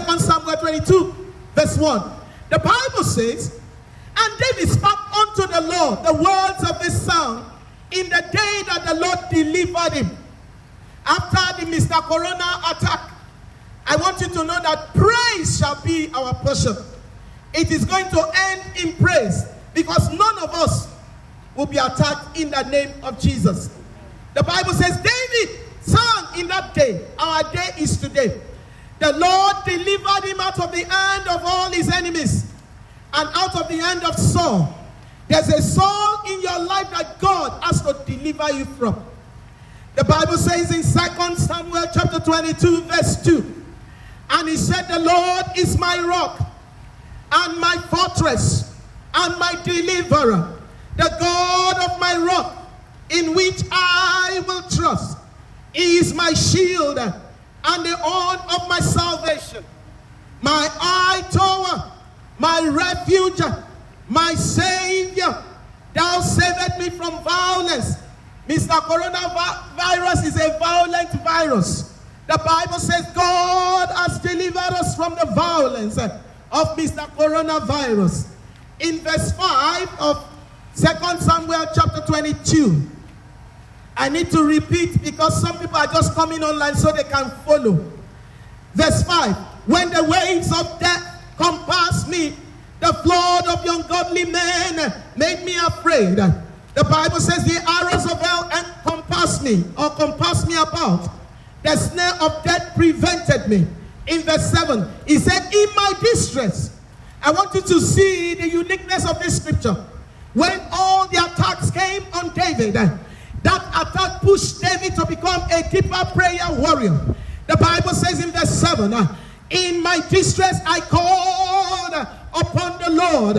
2 Samuel 22, verse 1. The Bible says, and David spoke unto the Lord the words of this song in the day that the Lord delivered him. After the Mr. Corona attack, I want you to know that praise shall be our portion. It is going to end in praise because none of us will be attacked in the name of Jesus. The Bible says, David sang in that day. Our day is today. The Lord delivered him out of the hand of all his enemies and out of the hand of Saul. There's a Saul in your life that God has to deliver you from. The Bible says in 2 Samuel chapter 22, verse 2, and he said, the Lord is my rock and my fortress and my deliverer, the God of my rock, in which I will trust. He is my shield and the horn of my salvation, my high tower, my refuge, my Savior. Thou savest me from violence. Mr. Coronavirus is a violent virus. The Bible says God has delivered us from the violence of Mr. Coronavirus. In verse 5 of 2 Samuel chapter 22, I need to repeat because some people are just coming online so they can follow. Verse 5, when the waves of death compassed me, the flood of the ungodly men made me afraid. The Bible says the arrows of hell encompassed me or compassed me about. The snare of death prevented me. In verse 7, he said, in my distress. I want you to see the uniqueness of this scripture. When all the attacks came on David, that attack pushed David to become a deeper prayer warrior. The Bible says in verse 7, in my distress I called upon the Lord.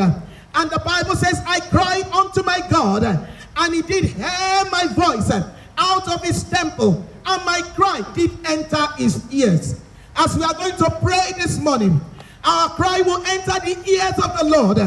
And the Bible says, I cried unto my God, and he did hear my voice out of his temple, and my cry did enter his ears. As we are going to pray this morning, our cry will enter the ears of the Lord,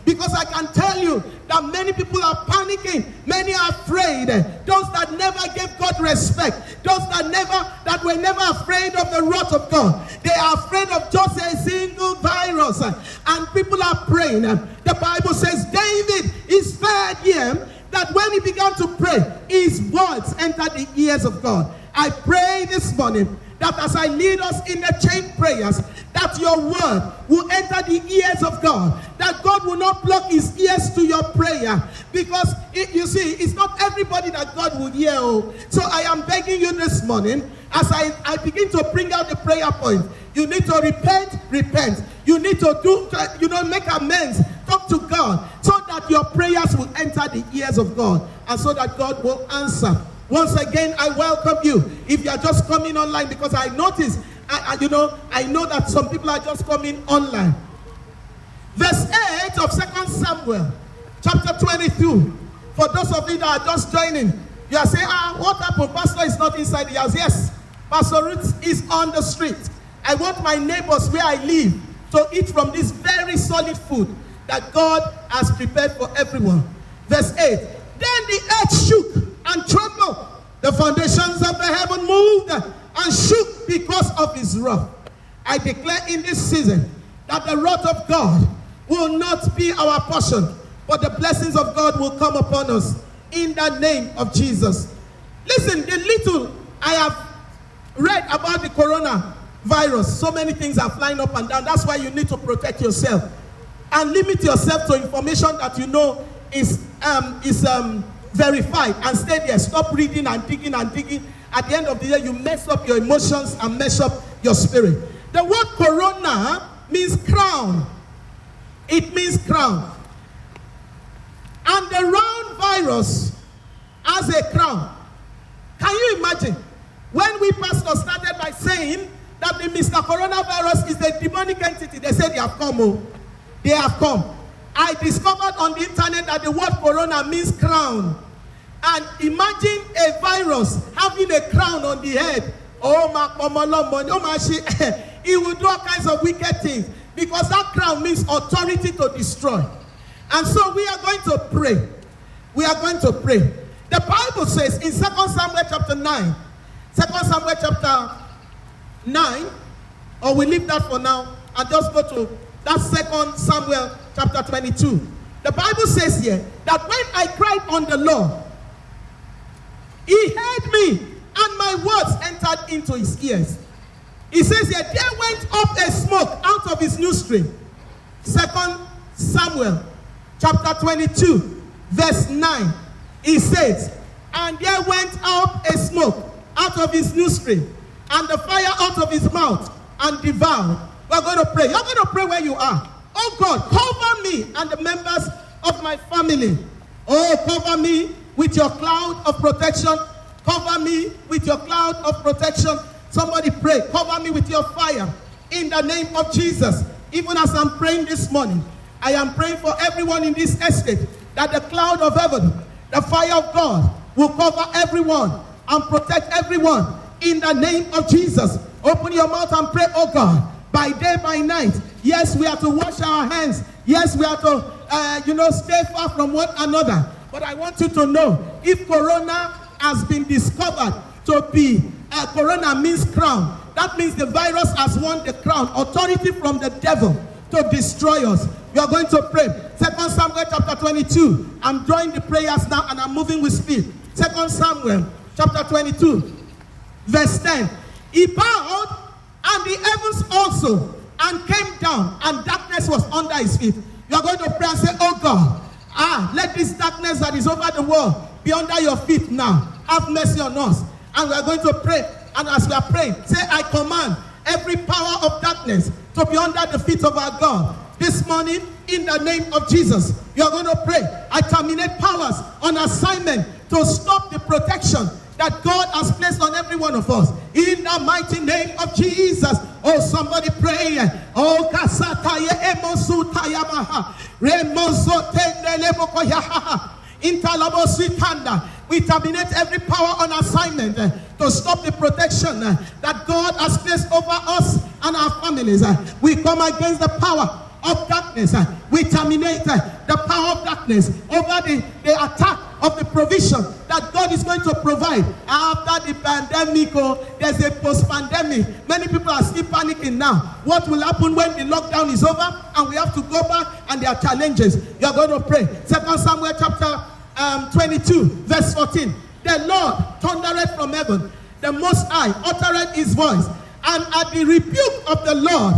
because I can tell you that many people are panicking, many are afraid. Those that never gave God respect, those that were never afraid of the wrath of God, they are afraid of just a single virus, and people are praying. The Bible says David is third year that when he began to pray, his words entered the ears of God. I pray this morning that as I lead us in the chain prayers, that your word will enter the ears of God, that God will not block his ears to your prayer, because you see, it's not everybody that God will hear. So I am begging you this morning, as I begin to bring out the prayer point, you need to repent. You need to make amends, talk to God, so that your prayers will enter the ears of God, and so that God will answer. Once again, I welcome you. If you are just coming online, because I notice, I know that some people are just coming online. Verse 8 of 2 Samuel, chapter 22. For those of you that are just joining, you are saying, what happened? Pastor is not inside the house. Yes, Pastor Ruth is on the street. I want my neighbors where I live to eat from this very solid food that God has prepared for everyone. Verse 8. Then the earth shook and trembled. The foundations of the heaven moved and shook because of his wrath. I declare in this season that the wrath of God will not be our portion, but the blessings of God will come upon us in the name of Jesus. Listen, the little I have read about the coronavirus, so many things are flying up and down. That's why you need to protect yourself and limit yourself to information that you know is verified, and stay there. Stop reading and digging and digging. At the end of the day, you mess up your emotions and mess up your spirit. The word corona means crown. It means crown. And the round virus has a crown. Can you imagine? When we pastors started by saying that the Mr. Coronavirus is a demonic entity, they said they have come. Oh, they have come. I discovered on the internet that the word corona means crown. And imagine a virus having a crown on the head. He will do all kinds of wicked things, because that crown means authority to destroy. And so we are going to pray. We are going to pray. The Bible says in 2 Samuel chapter 9, 2 Samuel chapter 9, Or we leave that for now and just go to that 2 Samuel chapter 22. The Bible says here that when I cried on the Lord, he heard me and my words entered into his ears. He says here, there went up a smoke out of his nostril. 2 Samuel chapter 22 verse 9. He says, and there went up a smoke out of his nostril, and the fire out of his mouth, and devoured. We're going to pray. You're going to pray where you are. Oh God, cover me and the members of my family. Oh, cover me with your cloud of protection. Cover me with your cloud of protection. Somebody pray. Cover me with your fire in the name of Jesus. Even as I'm praying this morning, I am praying for everyone in this estate that the cloud of heaven, the fire of God, will cover everyone and protect everyone in the name of Jesus. Open your mouth and pray, oh God, by day, by night. Yes, we are to wash our hands. Yes, we are to, stay far from one another. But I want you to know, if corona has been discovered to be, corona means crown. That means the virus has won the crown, authority from the devil to destroy us. We are going to pray. 2 Samuel chapter 22. I'm drawing the prayers now and I'm moving with speed. 2 Samuel chapter 22, verse 10. He bowed and the heavens also, and came down, and darkness was under his feet. You are going to pray and say, oh God, let this darkness that is over the world be under your feet now. Have mercy on us. And we are going to pray. And as we are praying, say, I command every power of darkness to be under the feet of our God. This morning, in the name of Jesus, you are going to pray. I terminate powers on assignment to stop the protection that God has placed on every one of us. In the mighty name of Jesus. Oh, somebody pray. Oh, kasataye emosutaya maha. Remosotende lebokoyaha. Intalabositanda. We terminate every power on assignment to stop the protection that God has placed over us and our families. We come against the power of darkness. We terminate the power of darkness over the attack of the provision that God is going to provide. After the pandemic, there's a post-pandemic. Many people are still panicking now. What will happen when the lockdown is over and we have to go back and there are challenges? You're going to pray. 2 Samuel chapter 22, verse 14. The Lord thundered from heaven. The Most High uttered his voice. And at the rebuke of the Lord,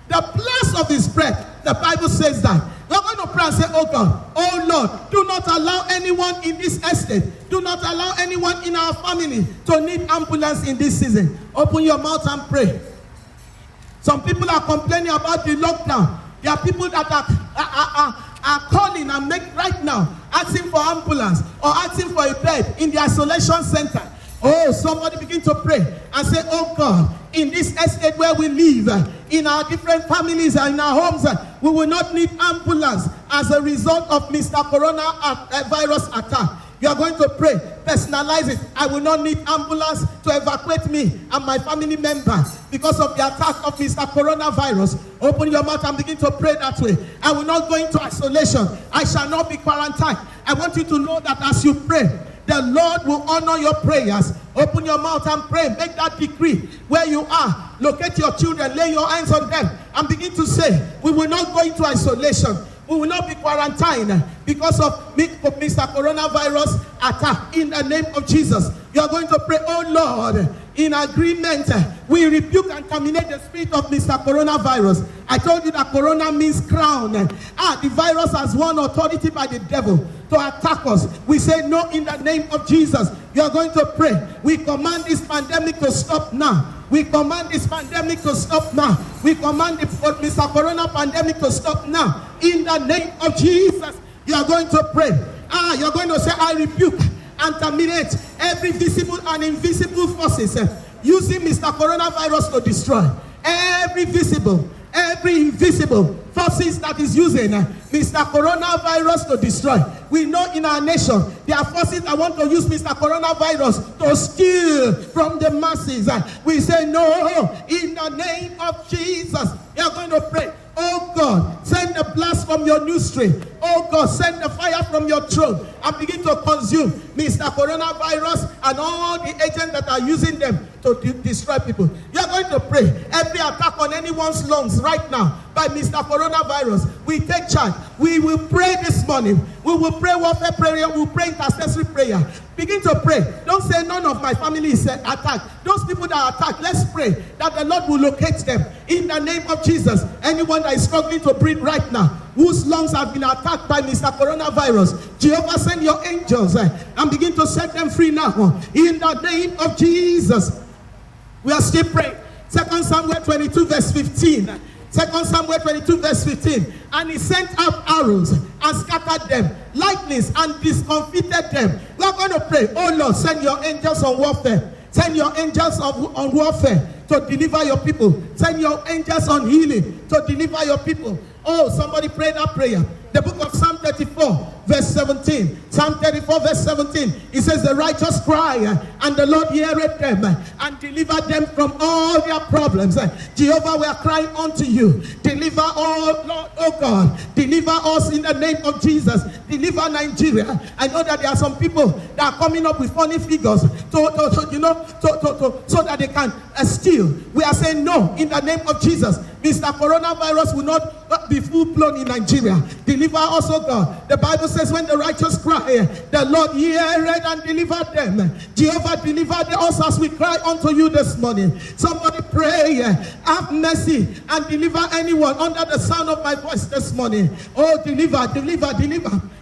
the blast of his breath, the Bible says that. We're going to pray and say, oh God, oh Lord, do not allow anyone in this estate, do not allow anyone in our family to need ambulance in this season. Open your mouth and pray. Some people are complaining about the lockdown. There are people that are calling and make right now, asking for ambulance or asking for a bed in the isolation center. Oh, somebody begin to pray and say, oh God, in this estate where we live, in our different families and in our homes, we will not need ambulance as a result of Mr. Coronavirus attack. You are going to pray, personalize it. I will not need ambulance to evacuate me and my family member because of the attack of Mr. Coronavirus. Open your mouth and begin to pray that way. I will not go into isolation. I shall not be quarantined. I want you to know that as you pray, the Lord will honor your prayers. Open your mouth and pray. Make that decree where you are. Locate your children. Lay your hands on them. And begin to say, we will not go into isolation. We will not be quarantined because of Mr. Coronavirus attack. In the name of Jesus, you are going to pray, oh Lord, in agreement, we rebuke and terminate the spirit of Mr. Coronavirus. I told you that corona means crown. The virus has won authority by the devil to attack us. We say no in the name of Jesus. You are going to pray. We command this pandemic to stop now. We command this pandemic to stop now. We command the Mr. Corona pandemic to stop now. In the name of Jesus, you are going to pray. You're going to say, I rebuke and terminate every visible and invisible forces using Mr. Coronavirus to destroy. Every visible, every invisible forces that is using Mr. Coronavirus to destroy. We know in our nation, there are forces that want to use Mr. Coronavirus to steal from the masses. We say no, in the name of Jesus. You are going to pray. Oh God, send the blast from your nostril. Oh God, send the fire from your throne and begin to consume Mr. Coronavirus and all the agents that are using them to destroy people. You are going to pray. Every attack on anyone's lungs right now by Mr. Coronavirus, we take charge. We will pray this morning. We will pray warfare prayer. We will pray intercessory prayer. Begin to pray. Don't say none of my family is attacked. Those people that are attacked, let's pray that the Lord will locate them in the name of Jesus. Anyone that is struggling to breathe right now, whose lungs have been attacked by Mr. Coronavirus, Jehovah, send your angels and begin to set them free now in the name of Jesus. We are still praying. 2 Samuel 22 verse 15. 2 Samuel 22 verse 15. And he sent up arrows and scattered them, lightnings, and discomfited them. We are going to pray. Oh Lord, send your angels on warfare. Send your angels on warfare to deliver your people. Send your angels on healing to deliver your people. Oh, somebody pray that prayer. The book of Psalm 34 verse 17. Psalm 34 verse 17. It says, the righteous cry and the Lord heareth them and deliver them from all their problems. Jehovah, we are crying unto you. Deliver all, Lord, oh God. Deliver us in the name of Jesus. Deliver Nigeria. I know that there are some people that are coming up with funny figures so that they can steal. We are saying no in the name of Jesus. Mr. Coronavirus will not be full-blown in Nigeria. Deliver us, oh God. The Bible says when the righteous cry, the Lord heareth and delivered them. Jehovah, deliver us as we cry unto you this morning. Somebody pray, have mercy and deliver anyone under the sound of my voice this morning. Oh, deliver.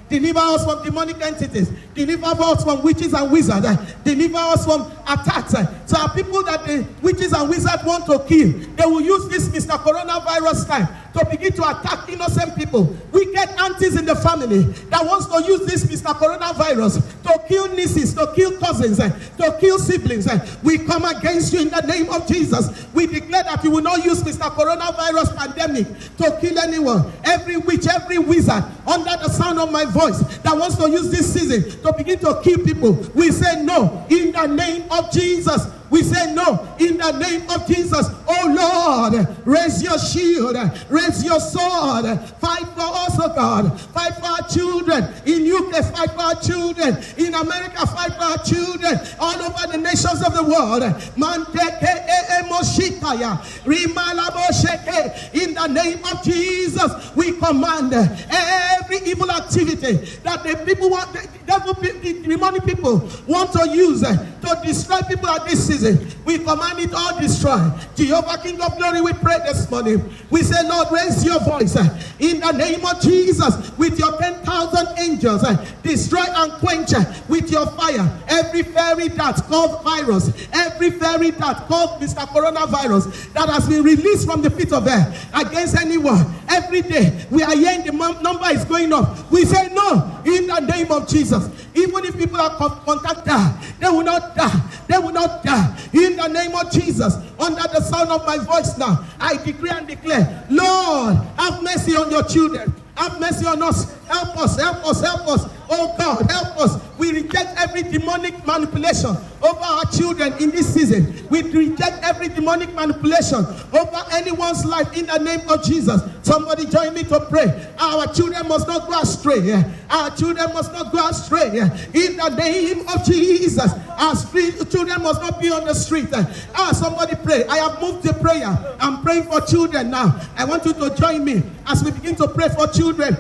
Deliver us from demonic entities. Deliver us from witches and wizards. Deliver us from attacks. So our people that the witches and wizards want to kill, they will use this Mr. Coronavirus time to begin to attack innocent people. Wicked aunties in the family that wants to use this Mr. Coronavirus to kill nieces, to kill cousins, to kill siblings. We come against you in the name of Jesus. We declare that you will not use Mr. Coronavirus pandemic to kill anyone. Every witch, every wizard under the sound of my voice that wants to use this season to begin to kill people, we say no in the name of Jesus. We say no in the name of Jesus. Oh Lord, raise your shield, raise your sword, fight for us, oh God, fight for our children. In UK, fight for our children. In America, fight for our children. All over the nations of the world. In the name of Jesus, we command every evil activity that the people want, the demonic people want to use to destroy people at this season. We command it all destroyed. Jehovah, King of glory, we pray this morning. We say, Lord, raise your voice in the name of Jesus with your 10,000 angels. Destroy and quench with your fire every fairy dart called virus, every fairy dart called Mr. Coronavirus that has been released from the pit of hell against anyone. Every day we are hearing the number is going up. We say no in the name of Jesus. Even if people are contacted, they will not die. They will not die. In the name of Jesus, under the sound of my voice now, I decree and declare, Lord, have mercy on your children. Have mercy on us. Help us, help us, help us. Oh God, help us. We reject every demonic manipulation over our children in this season. We reject every demonic manipulation over anyone's life in the name of Jesus. Somebody join me to pray. Our children must not go astray. Our children must not go astray. In the name of Jesus. Our children must not be on the street. Somebody pray. I have moved the prayer. I'm praying for children now. I want you to join me as we begin to pray for children.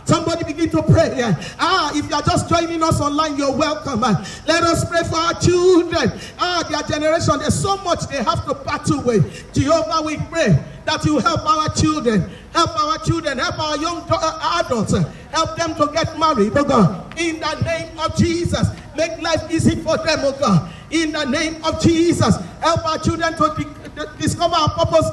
Somebody begin to pray. If you are just joining us online, you're welcome. Let us pray for our children. Their generation, there's so much they have to battle with. Jehovah, we pray that you help our children. Help our children. Help our young adults. Help them to get married, oh God. In the name of Jesus. Make life easy for them, oh God. In the name of Jesus. Help our children to discover our purpose,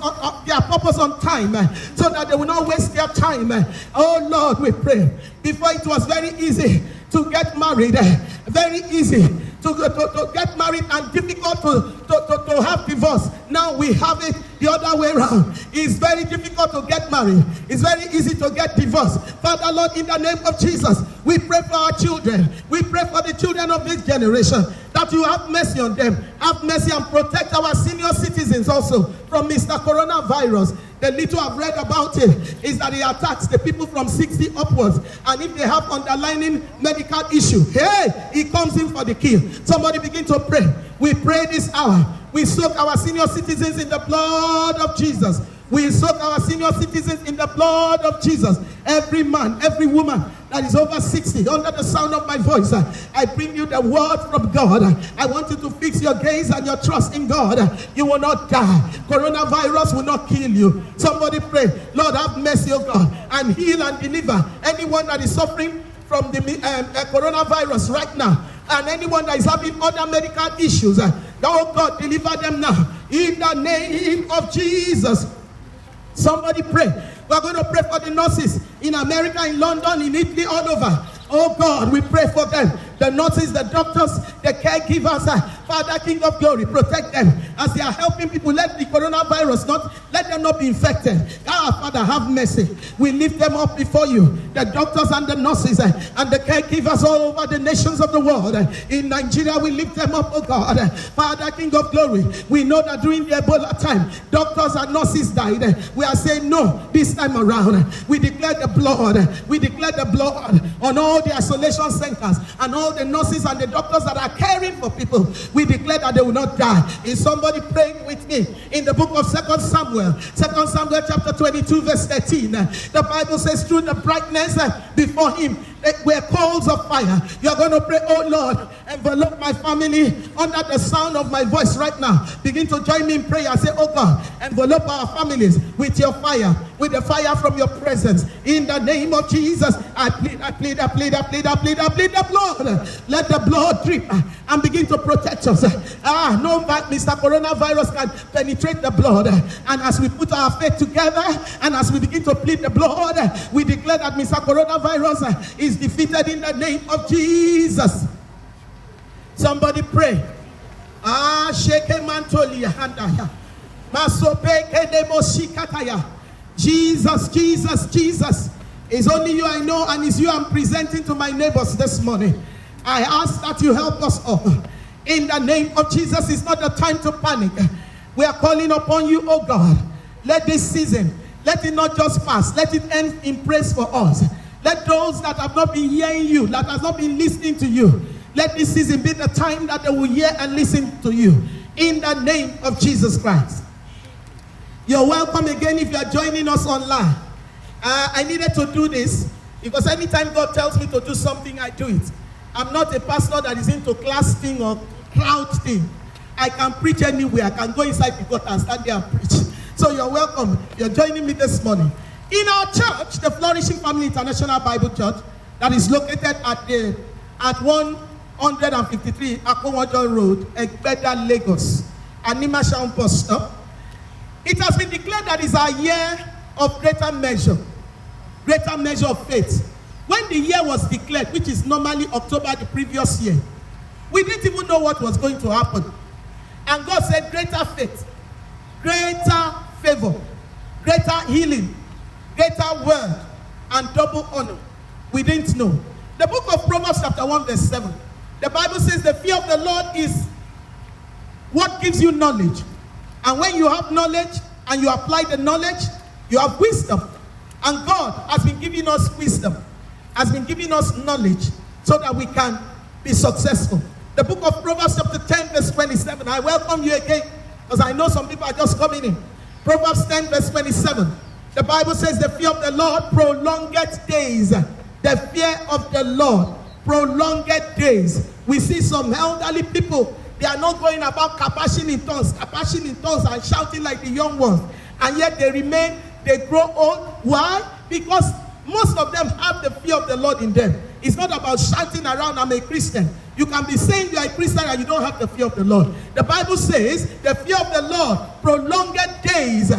their purpose on time, so that they will not waste their time. Oh Lord, we pray. Before it was very easy to get married, very easy to get married and difficult to have divorce. Now we have it the other way around. It's very difficult to get married. It's very easy to get divorced. Father, Lord, in the name of Jesus, we pray for our children. We pray for the children of this generation, that you have mercy on them. Have mercy and protect our senior citizens also from Mr. Coronavirus. The little I've read about it is that he attacks the people from 60 upwards. And if they have underlying medical issue, hey, he comes in for the kill. Somebody begin to pray. We pray this hour. We soak our senior citizens in the blood of Jesus. We soak our senior citizens in the blood of Jesus. Every man, every woman that is over 60, under the sound of my voice, I bring you the word from God. I want you to fix your gaze and your trust in God. You will not die. Coronavirus will not kill you. Somebody pray, Lord, have mercy, oh God, and heal and deliver anyone that is suffering from the coronavirus right now, and anyone that is having other medical issues. Oh God, deliver them now in the name of Jesus. Somebody pray. We're going to pray for the nurses in America, in London, in Italy, all over. Oh God, we pray for them. The nurses, the doctors, the caregivers. Father, King of Glory, protect them as they are helping people. Let the coronavirus let them not be infected. Father, have mercy. We lift them up before you. The doctors and the nurses and the caregivers all over the nations of the world. In Nigeria, we lift them up, oh God. Father, King of Glory, we know that during the Ebola time, doctors and nurses died. We are saying no this time around. We declare the blood. We declare the blood on all the isolation centers and all the nurses and the doctors that are caring for people. We declare that they will not die. Is somebody praying with me? In the book of 2 Samuel chapter 22 verse 13, the Bible says, through the brightness before him were coals of fire. You're going to pray, oh Lord, envelop my family under the sound of my voice right now. Begin to join me in prayer. Say, oh God, envelop our families with your fire, with the fire from your presence. In the name of Jesus, I plead the blood. Let the blood drip and begin to protect us. No, Mr. Coronavirus can penetrate the blood. And as we put our faith together and as we begin to plead the blood, we declare that Mr. Coronavirus is defeated in the name of Jesus. Somebody pray. Jesus, Jesus, Jesus. It's only you I know, and it's you I'm presenting to my neighbors this morning. I ask that you help us all. In the name of Jesus, it's not the time to panic. We are calling upon you, oh God. Let this season, let it not just pass. Let it end in praise for us. Let those that have not been hearing you, that have not been listening to you, let this season be the time that they will hear and listen to you. In the name of Jesus Christ. You're welcome again if you are joining us online. I needed to do this because anytime God tells me to do something, I do it. I'm not a pastor that is into class thing or crowd thing. I can preach anywhere. I can go inside the court and stand there and preach. So you're welcome. You're joining me this morning. In our church, the Flourishing Family International Bible Church, that is located at 153 Akowajo Road, Egbeda, Lagos, Anima Shaun bus stop. It has been declared that it's our year of greater measure of faith. When the year was declared, which is normally October the previous year, we didn't even know what was going to happen. And God said, greater faith, greater favor, greater healing, greater word, and double honor. We didn't know. The book of Proverbs chapter 1 verse 7, the Bible says the fear of the Lord is what gives you knowledge. And when you have knowledge and you apply the knowledge, you have wisdom. And God has been giving us wisdom, has been giving us knowledge so that we can be successful. The book of Proverbs chapter 10 verse 27. I welcome you again because I know some people are just coming in. Proverbs 10 verse 27. The Bible says the fear of the Lord prolongeth days. The fear of the Lord prolongeth days. We see some elderly people. They are not going about capashing in tongues and shouting like the young ones. And yet they grow old. Why? Because most of them have the fear of the Lord in them. It's not about shouting around, I'm a Christian. You can be saying you are a Christian and you don't have the fear of the Lord. The Bible says the fear of the Lord prolongeth days,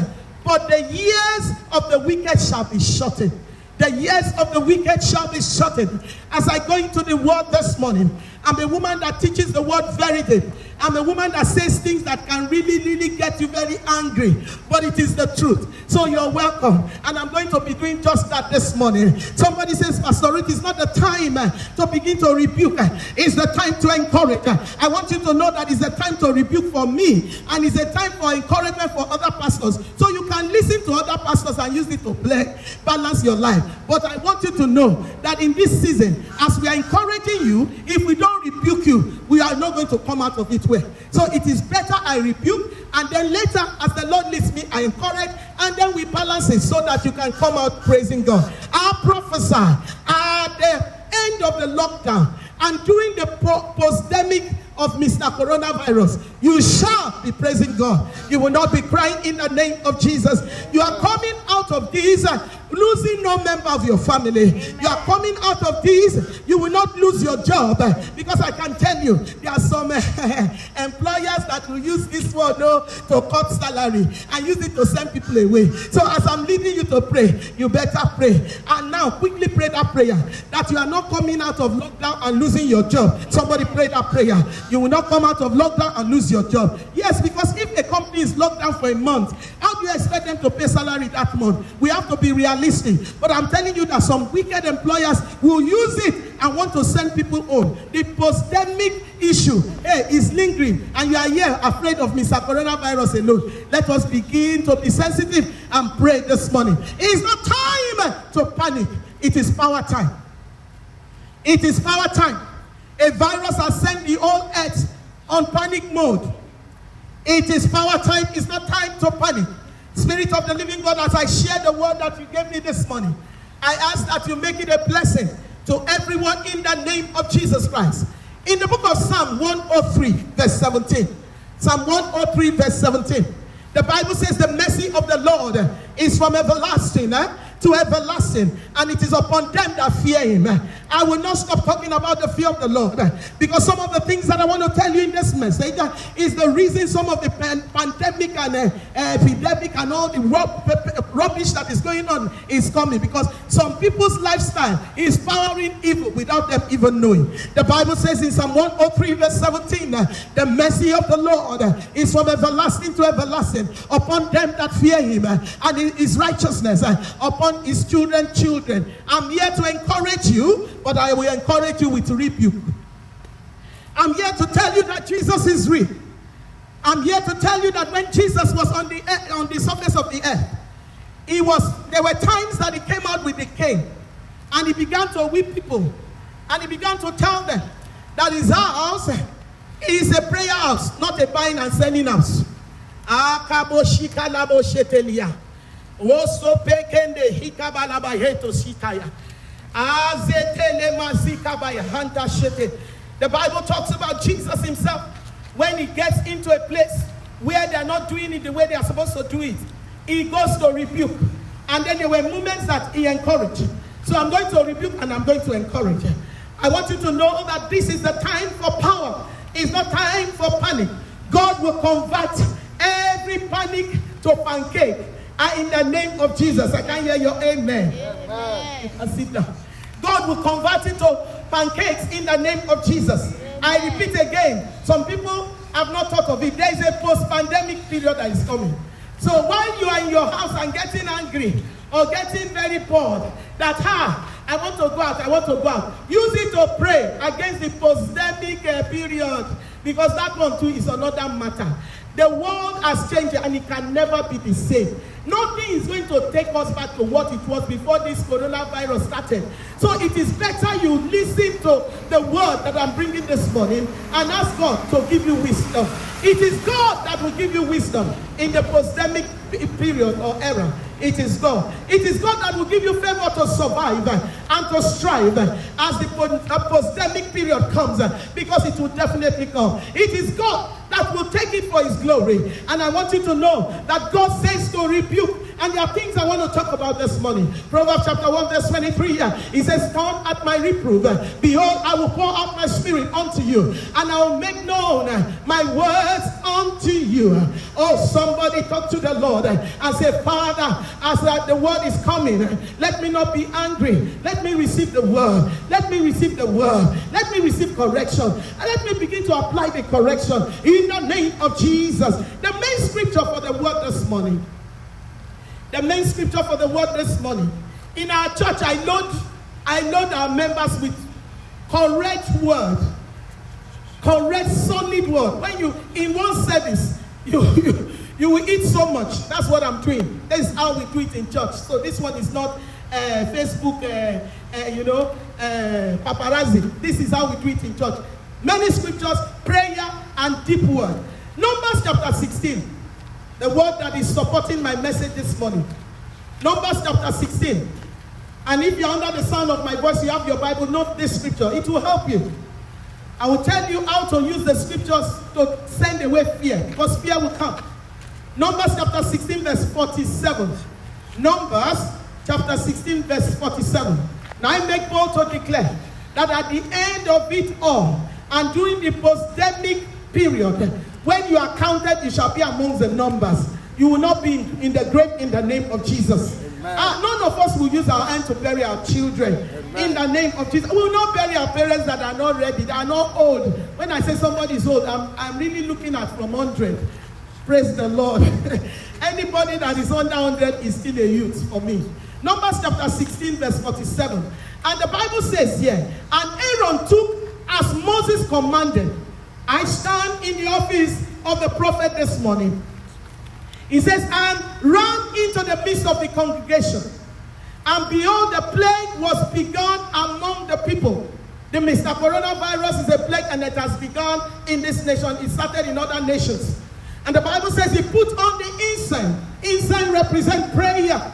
but the years of the wicked shall be shortened. The years of the wicked shall be shortened. As I go into the word this morning, I'm a woman that teaches the word verity. I'm a woman that says things that can really get you very angry, but it is the truth. So you're welcome, and I'm going to be doing just that this morning. Somebody says, Pastor Ruth, it's not the time to begin to rebuke. It's the time to encourage. I want you to know that it's a time to rebuke for me, and it's a time for encouragement for other pastors. So you can listen to other pastors and use it to balance your life. But I want you to know that in this season, as we are encouraging you, if we don't rebuke you, we are not going to come out of it well. So it is better I rebuke, and then later, as the Lord leads me, I encourage, and then we balance it so that you can come out praising God. I prophesy at the end of the lockdown and during the post-demic of Mr. Coronavirus, you shall be praising God. You will not be crying in the name of Jesus. You are coming out of these losing no member of your family. Amen. You are coming out of these. You will not lose your job, because I can tell you there are some employers that will use this word to cut salary and use it to send people away. So as I'm leading you to pray, you better pray. And now quickly pray that prayer, that you are not coming out of lockdown and losing your job. Somebody pray that prayer. You will not come out of lockdown and lose your job. Yes, because if a company is locked down for a month, how do you expect them to pay salary that month? We have to be realistic. But I'm telling you that some wicked employers will use it and want to send people home. The post-demic issue is lingering, and you are here afraid of Mr. Coronavirus alone. Let us begin to be sensitive and pray this morning. It's not time to panic. It is power time. It is power time. A virus has sent the whole earth on panic mode. It is power time. It's not time to panic. Spirit of the living God, as I share the word that you gave me this morning, I ask that you make it a blessing to everyone in the name of Jesus Christ. In the book of Psalm 103, verse 17. Psalm 103, verse 17. The Bible says the mercy of the Lord is from everlasting to everlasting, and it is upon them that fear him. I will not stop talking about the fear of the Lord, because some of the things that I want to tell you in this message is the reason some of the pandemic and epidemic and all the rubbish that is going on is coming, because some people's lifestyle is powering evil without them even knowing. The Bible says in Psalm 103 verse 17, the mercy of the Lord is from everlasting to everlasting upon them that fear him, and his righteousness upon his children. I'm here to encourage you, but I will encourage you with rebuke. I'm here to tell you that Jesus is real. I'm here to tell you that when Jesus was on the earth, on the surface of the earth, there were times that he came out with a cane, and he began to whip people, and he began to tell them that his house is a prayer house, not a buying and selling house. The Bible talks about Jesus himself when he gets into a place where they are not doing it the way they are supposed to do it. He goes to rebuke, and then there were moments that he encouraged. So I'm going to rebuke and I'm going to encourage. I want you to know that this is the time for power. It's not time for panic. God will convert every panic to pancake. In the name of Jesus. I can hear your amen. Amen. Sit down. God will convert it to pancakes in the name of Jesus. Amen. I repeat again, some people have not thought of it. There is a post-pandemic period that is coming. So while you are in your house and getting angry or getting very bored, that I want to go out, use it to pray against the post-pandemic period, because that one too is another matter. The world has changed and it can never be the same. Nothing is going to take us back to what it was before this coronavirus started. So it is better you listen to the word that I'm bringing this morning and ask God to give you wisdom. It is God that will give you wisdom in the post-pandemic period or era. It is God. It is God that will give you favor to survive and to strive as the post-pandemic period comes, because it will definitely come. It is God that will take it for his glory. And I want you to know that God says to rebuke. And there are things I want to talk about this morning. Proverbs chapter 1 verse 23. It says, "Come at my reproof. Behold, I will pour out my spirit unto you, and I will make known my words unto you. Oh, somebody talk to the Lord and say, Father, as the word is coming, let me not be angry. Let me receive the word. Let me receive the word. Let me receive correction. And let me begin to apply the correction in the name of Jesus. The main scripture for the word this morning. The main scripture for the word this morning. In our church, I load our members with correct word. Correct, solid word. When you, in one service, you will eat so much. That's what I'm doing. That is how we do it in church. So this one is not Facebook, paparazzi. This is how we do it in church. Many scriptures, prayer, and deep word. Numbers chapter 16. The word that is supporting my message this morning. Numbers chapter 16. And if you're under the sound of my voice, you have your Bible, note this scripture. It will help you. I will tell you how to use the scriptures to send away fear, because fear will come. Numbers chapter 16 verse 47. Numbers chapter 16 verse 47. Now I make bold to declare that at the end of it all, and during the post-demic period, when you are counted, you shall be amongst the numbers. You will not be in the grave in the name of Jesus. None of us will use our hand to bury our children. Amen. In the name of Jesus. We will not bury our parents that are not ready, that are not old. When I say somebody is old, I'm really looking at from 100. Praise the Lord. Anybody that is under 100 is still a youth for me. Numbers chapter 16 verse 47. And the Bible says here, and Aaron took as Moses commanded. I stand in the office of the prophet this morning. He says, and ran into the midst of the congregation. And behold, the plague was begun among the people. The Mr. Coronavirus is a plague, and it has begun in this nation. It started in other nations. And the Bible says he put on the incense. Incense represents prayer.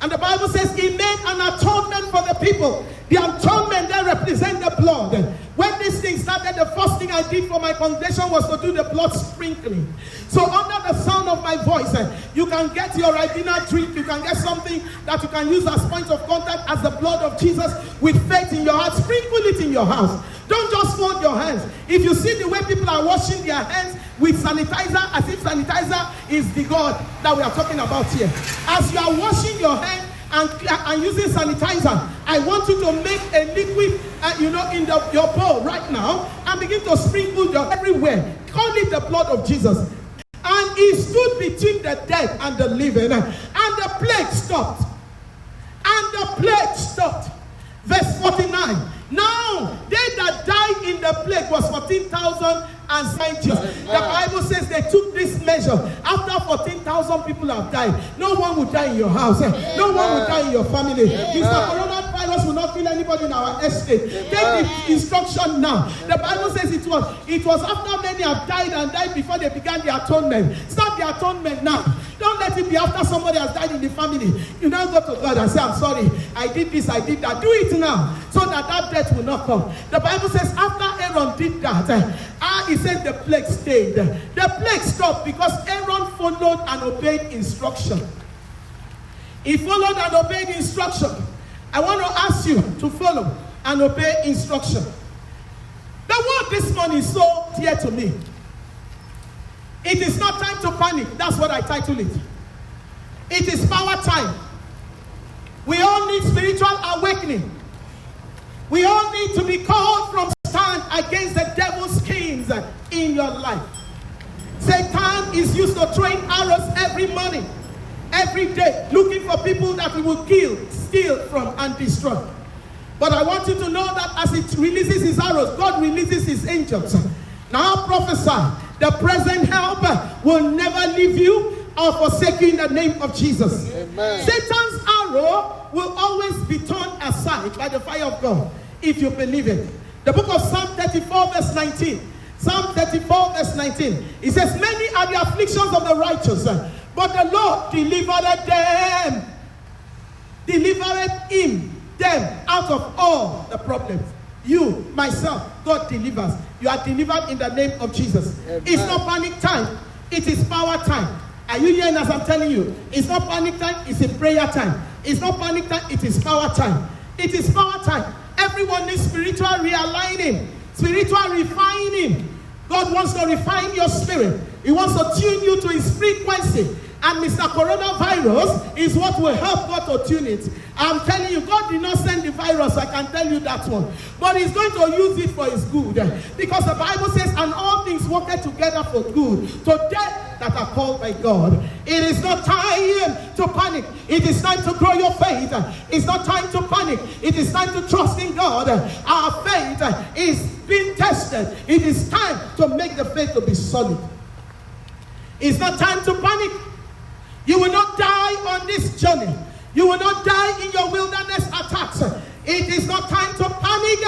And the Bible says he made an atonement for the people. The atonement there represents the blood. When this thing started, the first thing I did for my congregation was to do the blood sprinkling. So under the sound of my voice, you can get your Ribena drink. You can get something that you can use as point of contact as the blood of Jesus with faith in your heart. Sprinkle it in your house. Don't just fold your hands. If you see the way people are washing their hands with sanitizer, as if sanitizer is the God that we are talking about here. As you are washing your hands and using sanitizer, I want you to make a liquid, in your bowl right now and begin to sprinkle everywhere. Call it the blood of Jesus. And he stood between the dead and the living, and the plague stopped. And the plague stopped. Verse 49. Now, they that died in the plague was 14,090. The Bible says they took this measure. After 14,000 people have died, no one will die in your house. No one will die in your family. Mr. Coronavirus will not kill anybody in our estate. Take the instruction now. The Bible says it was after many have died and died before they began the atonement. Start the atonement now. Don't let it be after somebody has died in the family. You now go to God and say, I'm sorry, I did this, I did that. Do it now, so that death will not come. The Bible says after Aaron did that, he said the plague stayed. The plague stopped because Aaron followed and obeyed instruction. He followed and obeyed instruction. I want to ask you to follow and obey instruction. The word this morning is so dear to me. It is not time to panic. That's what I title it. It is power time. We all need spiritual awakening. We all need to be called from stand against the devil's schemes in your life. Satan is used to throwing arrows every morning, every day, looking for people that he will kill, steal from, and destroy. But I want you to know that as it releases his arrows, God releases his angels. Now prophesy. The present help will never leave you or forsake you in the name of Jesus. Amen. Satan's arrow will always be turned aside by the fire of God if you believe it. The book of Psalm 34 verse 19. Psalm 34 verse 19. It says, many are the afflictions of the righteous, but the Lord delivered them. Delivered them out of all the problems. You, myself, God delivers. You are delivered in the name of Jesus. Amen. It's not panic time. It is power time. Are you hearing as I'm telling you? It's not panic time. It's a prayer time. It's not panic time. It is power time. It is power time. Everyone needs spiritual realigning, spiritual refining. God wants to refine your spirit. He wants to tune you to his frequency. And Mr. Coronavirus is what will help God to tune it. I'm telling you, God did not send the virus, I can tell you that one. But he's going to use it for his good. Because the Bible says, and all things work together for good to them that are called by God. It is not time to panic. It is time to grow your faith. It's not time to panic. It is time to trust in God. Our faith is being tested. It is time to make the faith to be solid. It's not time to panic. You will not die on this journey. You will not die in your wilderness attacks. It is not time to panic.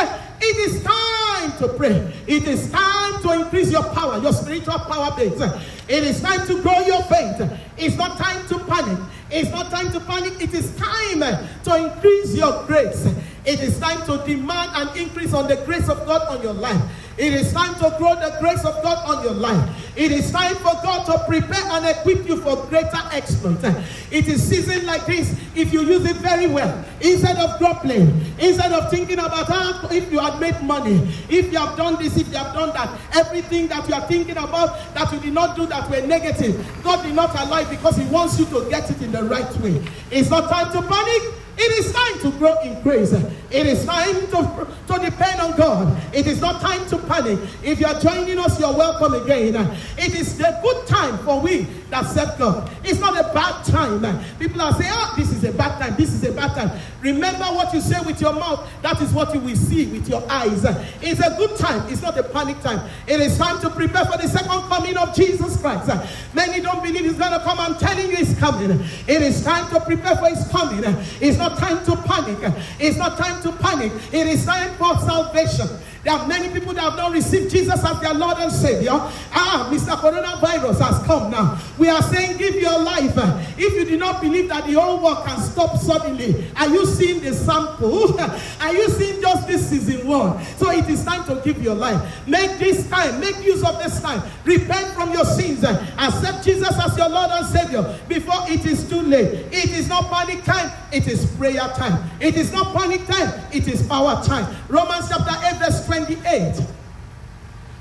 It is time to pray. It is time to increase your power, your spiritual power base. It is time to grow your faith. It's not time to panic. It's not time to panic. It is time to increase your grace. It is time to demand an increase on the grace of God on your life. It is time to grow the grace of God on your life. It is time for God to prepare and equip you for greater exploits. It is season like this, if you use it very well, instead of grumbling, instead of thinking about how if you had made money, if you have done this, if you have done that, everything that you are thinking about that you did not do that were negative, God did not allow it because he wants you to get it in the right way. It's not time to panic. It is time to grow in grace. It is time to depend on God. It is not time to panic. If you are joining us, you're welcome again. It is a good time for we that serve God. It's not a bad time. People are saying, oh, this is a bad time. This is a bad time. Remember what you say with your mouth. That is what you will see with your eyes. It's a good time. It's not a panic time. It is time to prepare for the second coming of Jesus Christ. Many don't believe he's going to come. I'm telling you he's coming. It is time to prepare for his coming. It's not time to panic. It's not time to panic. It is time for salvation. There are many people that have not received Jesus as their Lord and Savior. Mr. Coronavirus has come now. We are saying give your life. If you do not believe that the whole world can stop suddenly, are you seeing the sample? Are you seeing just this season one? So it is time to give your life. Make this time, make use of this time. Repent from your sins. Accept Jesus as your Lord and Savior before it is too late. It is not panic time, it is prayer time. It is not panic time, it is power time. Romans chapter 8 verse 28.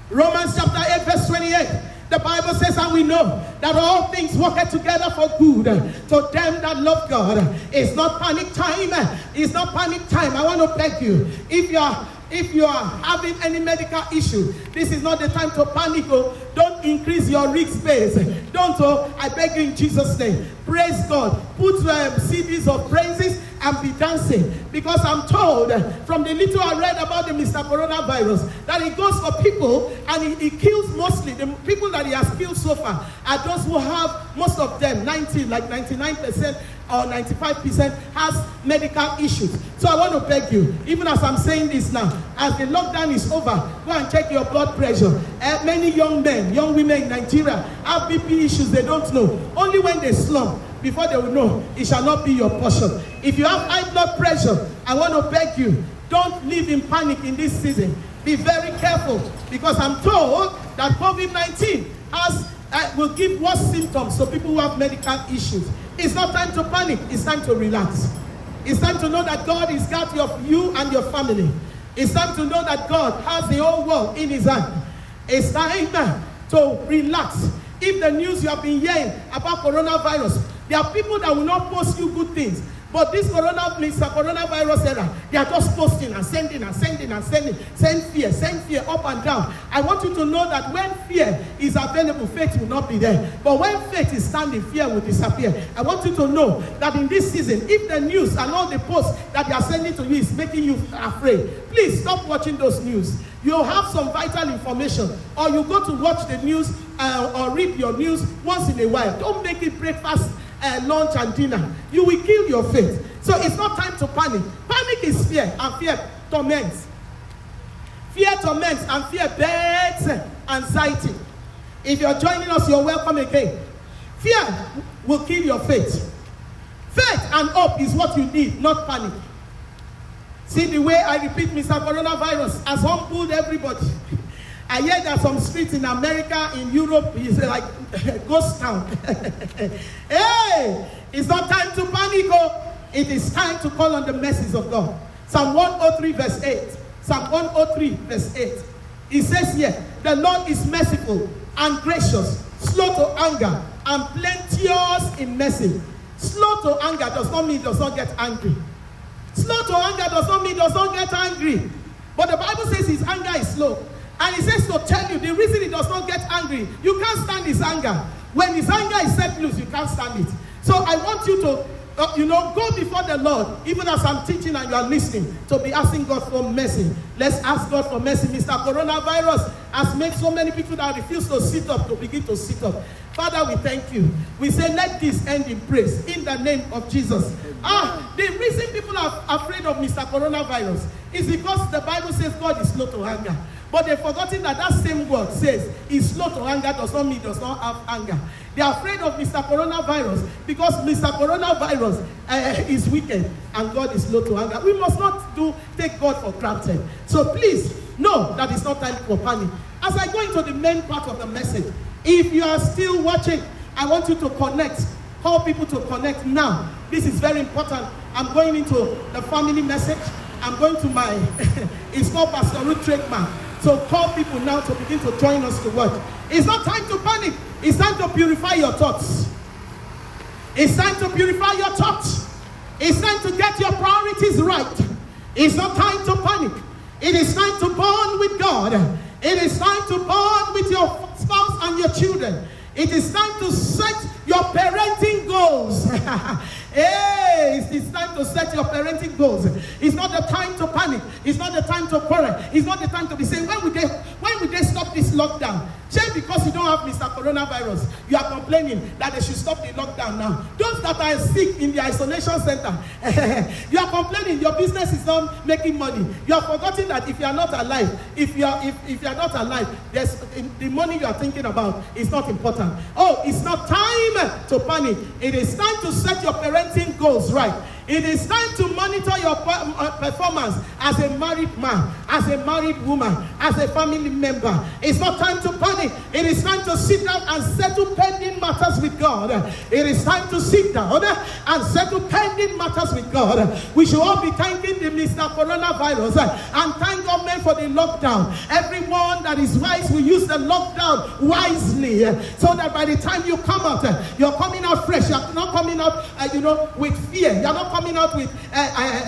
Romans chapter 8 verse 28. The Bible says, and we know that all things work together for good to them that love God. It's not panic time. It's not panic time. I want to beg you, if you are having any medical issue, this is not the time to panic. Don't increase your risk base. Don't. I beg you in Jesus' name. Praise God. Put CDs of praises and be dancing. Because I'm told from the little I read about the Mr. Coronavirus that it goes for people and he kills mostly. The people that he has killed so far are those who have, most of them, 99% or 95% has medical issues. So I want to beg you, even as I'm saying this now, as the lockdown is over, go and check your blood pressure. Many young men, young women in Nigeria have BP issues they don't know. Only when they slump, before they will know, it shall not be your portion. If you have high blood pressure, I want to beg you, don't live in panic in this season. Be very careful, because I'm told that COVID-19 will give worse symptoms to people who have medical issues. It's not time to panic. It's time to relax. It's time to know that God is God of you and your family. It's time to know that God has the whole world in his hand. It's time to relax. If the news you have been hearing about coronavirus, there are people that will not post you good things. But this coronavirus era, they are just posting and sending and sending and sending. Send fear up and down. I want you to know that when fear is available, faith will not be there. But when faith is standing, fear will disappear. I want you to know that in this season, if the news and all the posts that they are sending to you is making you afraid, please stop watching those news. You'll have some vital information, or you go to watch the news or read your news once in a while. Don't make it breakfast, lunch and dinner. You will kill your faith. So it's not time to panic. Panic is fear, and fear torments. Fear torments, and fear beds anxiety. If you're joining us, you're welcome again. Fear will kill your faith. Faith and hope is what you need, not panic. See the way I repeat, Mr. Coronavirus has humbled everybody. I hear that some streets in America, in Europe, is like a ghost town. Hey, it's not time to panic. It is time to call on the mercies of God. Psalm 103 verse 8. Psalm 103 verse 8. It says here, the Lord is merciful and gracious, slow to anger, and plenteous in mercy. Slow to anger does not mean he does not get angry. Slow to anger does not mean he does not get angry. But the Bible says his anger is slow. And he says to tell you the reason he does not get angry, you can't stand his anger. When his anger is set loose, you can't stand it. So I want you to go before the Lord, even as I'm teaching and you are listening, to be asking God for mercy. Let's ask God for mercy. Mr. Coronavirus has made so many people that refuse to sit up to begin to sit up. Father, we thank you. We say, let this end in praise in the name of Jesus. The reason people are afraid of Mr. Coronavirus is because the Bible says God is slow to anger. But they've forgotten that that same word says he's slow to anger does not mean he does not have anger. They are afraid of Mr. Coronavirus because Mr. Coronavirus is wicked and God is slow to anger. We must not take God for granted. So please know that it's not time for panic. As I go into the main part of the message, if you are still watching, I want you to connect. Call people to connect now. This is very important. I'm going into the family message. I'm going to my, it's called Pastor Ruth Trademark. So call people now to begin to join us to work. It's not time to panic. It's time to purify your thoughts. It's time to purify your thoughts. It's time to get your priorities right. It's not time to panic. It is time to bond with God. It is time to bond with your spouse and your children. It is time to set your parenting goals. Hey, it's time to set your parenting goals. It's not the time to panic. It's not the time to quarrel. It's not the time to be saying, when would they stop this lockdown? Just because you don't have Mr. Coronavirus, you are complaining that they should stop the lockdown now. Those that are sick in the isolation center, you are complaining your business is not making money. You have forgotten that if you are not alive, if you are not alive, the money you are thinking about is not important. Oh, it's not time to panic. It is time to set your parenting goals right. It is time to monitor your performance as a married man, as a married woman, as a family member. It's not time to panic. It is time to sit down and settle pending matters with God. It is time to sit down and settle pending matters with God. We should all be thanking the Mr. Coronavirus and thank government for the lockdown. Everyone that is wise will use the lockdown wisely so that by the time you come out, you're coming out fresh. You're not coming out, with fear. You're not coming out with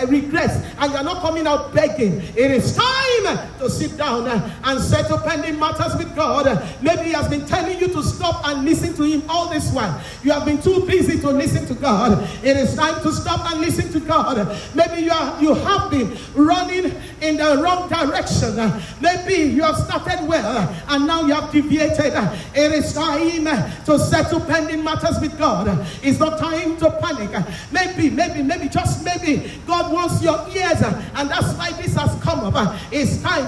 regrets, and you're not coming out begging. It is time to sit down and settle pending matters with God. Maybe he has been telling you to stop and listen to him all this while. You have been too busy to listen to God. It is time to stop and listen to God. Maybe you have been running in the wrong direction. Maybe you have started well and now you have deviated. It is time to settle pending matters with God. It's not time to panic. Maybe, just maybe, God wants your ears, and that's why this has come up. It's time.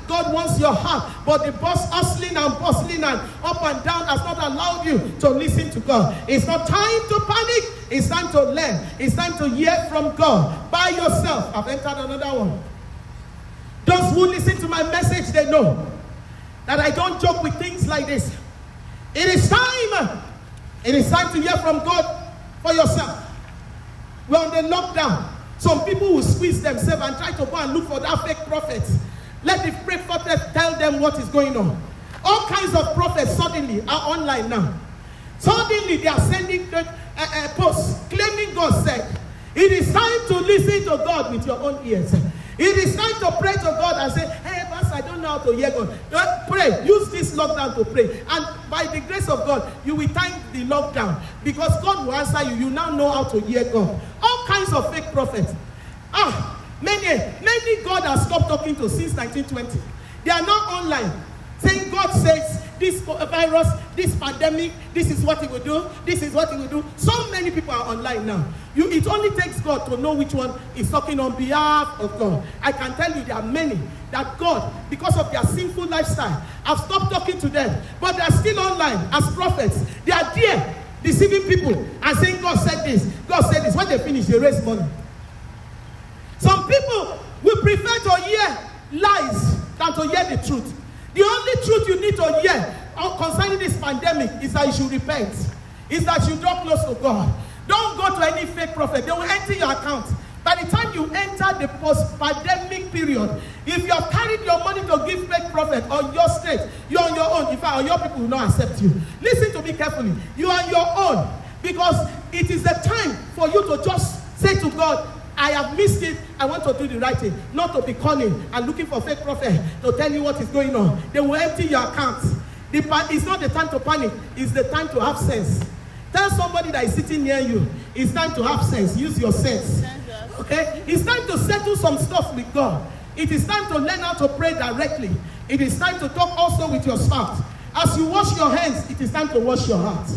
God wants your heart, but the boss hustling and bustling and up and down has not allowed you to listen to God. It's not time to panic. It's time to learn. It's time to hear from God by yourself. I've entered another one. Those who listen to my message, they know that I don't joke with things like this. It is time. It is time to hear from God for yourself. We're on the lockdown. Some people will squeeze themselves and try to go and look for that fake prophet. Let the fake prophet tell them what is going on. All kinds of prophets suddenly are online now. Suddenly they are sending posts claiming God said. It is time to listen to God with your own ears. It is time to pray to God and say, hey, Pastor, I don't know how to hear God. Pray. Use this lockdown to pray. And by the grace of God, you will thank the lockdown because God will answer you. You now know how to hear God. All kinds of fake prophets. Many God has stopped talking to since 1920. They are now online saying God says this virus, this pandemic, this is what he will do, this is what he will do. So many people are online now. It only takes God to know which one is talking on behalf of God. I can tell you there are many that God, because of their sinful lifestyle, have stopped talking to them. But they are still online as prophets. They are there deceiving people and saying God said this, God said this. When they finish, they raise money. Some people will prefer to hear lies than to hear the truth. The only truth you need to hear concerning this pandemic is that you should repent. Is that you draw close to God. Don't go to any fake prophet. They will empty your account. By the time you enter the post-pandemic period, if you have carried your money to give fake prophet on your state, you're on your own. In fact, your people will not accept you. Listen to me carefully. You are on your own, because it is the time for you to just say to God, I have missed it. I want to do the right thing, not to be calling and looking for fake prophet to tell you what is going on. They will empty your accounts. It's not the time to panic. It's the time to have sense. Tell somebody that is sitting near you, it's time to have sense. Use your sense. Okay? It's time to settle some stuff with God. It is time to learn how to pray directly. It is time to talk also with your spouse. As you wash your hands, it is time to wash your heart.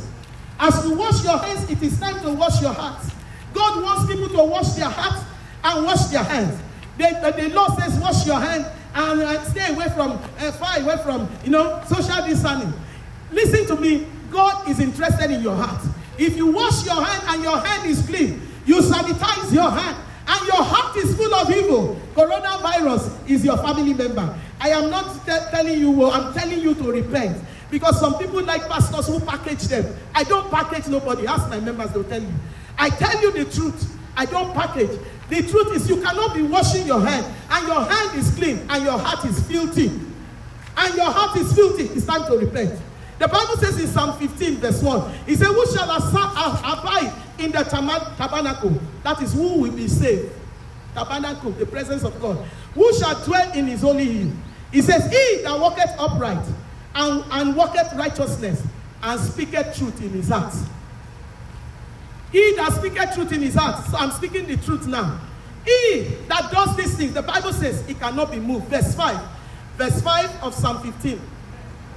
As you wash your hands, it is time to wash your heart. God wants people to wash their hearts and wash their hands. The law says wash your hand and stay away from, far away from, social distancing. Listen to me. God is interested in your heart. If you wash your hand and your hand is clean, you sanitize your hand, and your heart is full of evil, coronavirus is your family member. I am not telling you, I'm telling you to repent. Because some people like pastors who package them. I don't package nobody. Ask my members, they'll tell you. I tell you the truth. I don't package. The truth is you cannot be washing your hand, and your hand is clean, and your heart is filthy. And your heart is filthy. It's time to repent. The Bible says in Psalm 15 verse 1, it says, who shall abide in the tabernacle? That is, who will be saved. Tabernacle, the presence of God. Who shall dwell in his holy hill? He says, he that walketh upright and walketh righteousness and speaketh truth in his heart. He that speaketh truth in his heart. So I'm speaking the truth now. He that does these things, the Bible says he cannot be moved. Verse 5. Verse 5 of Psalm 15.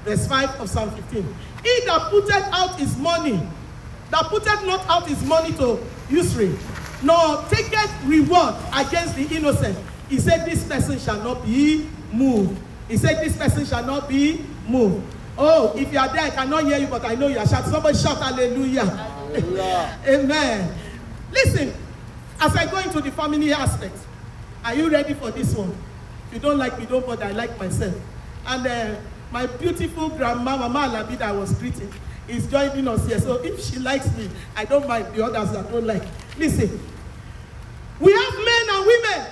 Verse 5 of Psalm 15. He that putteth out his money, that putteth not out his money to usury, nor taketh reward against the innocent. He said, this person shall not be moved. He said, this person shall not be moved. Oh, if you are there, I cannot hear you, but I know you are shouting. Somebody shout hallelujah. Hallelujah. Amen. Listen, as I go into the family aspect, are you ready for this one? If you don't like me, don't bother. I like myself. And my beautiful grandma, Mama Alabi, that I was greeting, is joining us here. So if she likes me, I don't mind the others that don't like. Listen, we have men and women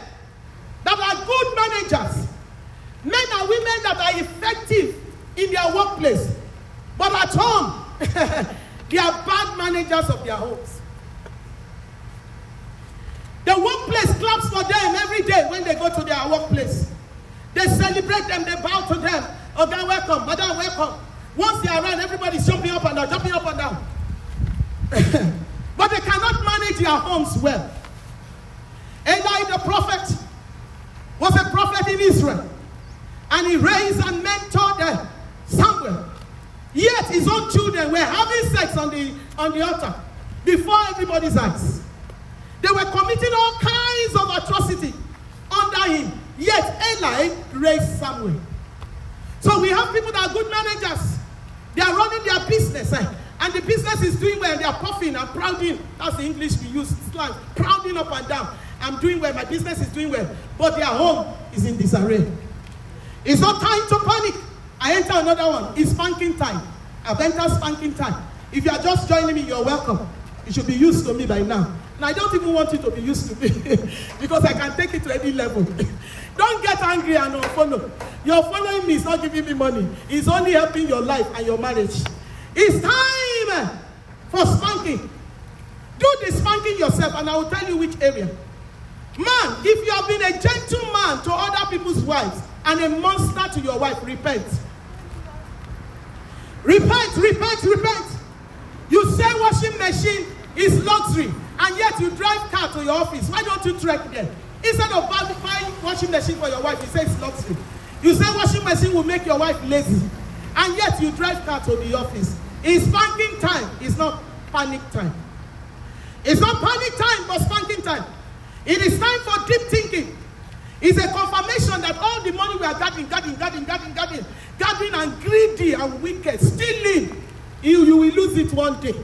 that are good managers. Men and women that are effective in their workplace. But at home, they are bad managers of their homes. The workplace claps for them every day when they go to their workplace. They celebrate them, they bow to them. Okay, welcome, madam, welcome. Once they are around, everybody's jumping up and down, jumping up and down. But they cannot manage their homes well. Eli the prophet was a prophet in Israel. And he raised and mentored Samuel. Yet his own children were having sex on the altar before everybody's eyes. They were committing all kinds of atrocity under him. Yet Eli raised Samuel. So we have people that are good managers. They are running their business. And the business is doing well. They are puffing and prouding. That's the English we use. Slang. Prouding up and down. I'm doing well. My business is doing well. But their home is in disarray. It's not time to panic. I enter another one. It's spanking time. I've entered spanking time. If you are just joining me, you're welcome. You should be used to me by now. And I don't even want you to be used to me because I can take it to any level. Don't get angry and unfollow. Your following me is not giving me money. It's only helping your life and your marriage. It's time for spanking. Do the spanking yourself, and I will tell you which area. Man, if you have been a gentleman to other people's wives and a monster to your wife, repent. Repent, repent, repent. You say washing machine is luxury, and yet you drive car to your office. Why don't you trek there? Instead of buying washing machine for your wife, you say it's luxury. You say washing machine will make your wife lazy, and yet you drive car to the office. It's spanking time. It's not panic time. It's not panic time, but spanking time. It is time for deep thinking. It's a confirmation that all the money we are gathering and greedy and wicked, stealing, you will lose it one day.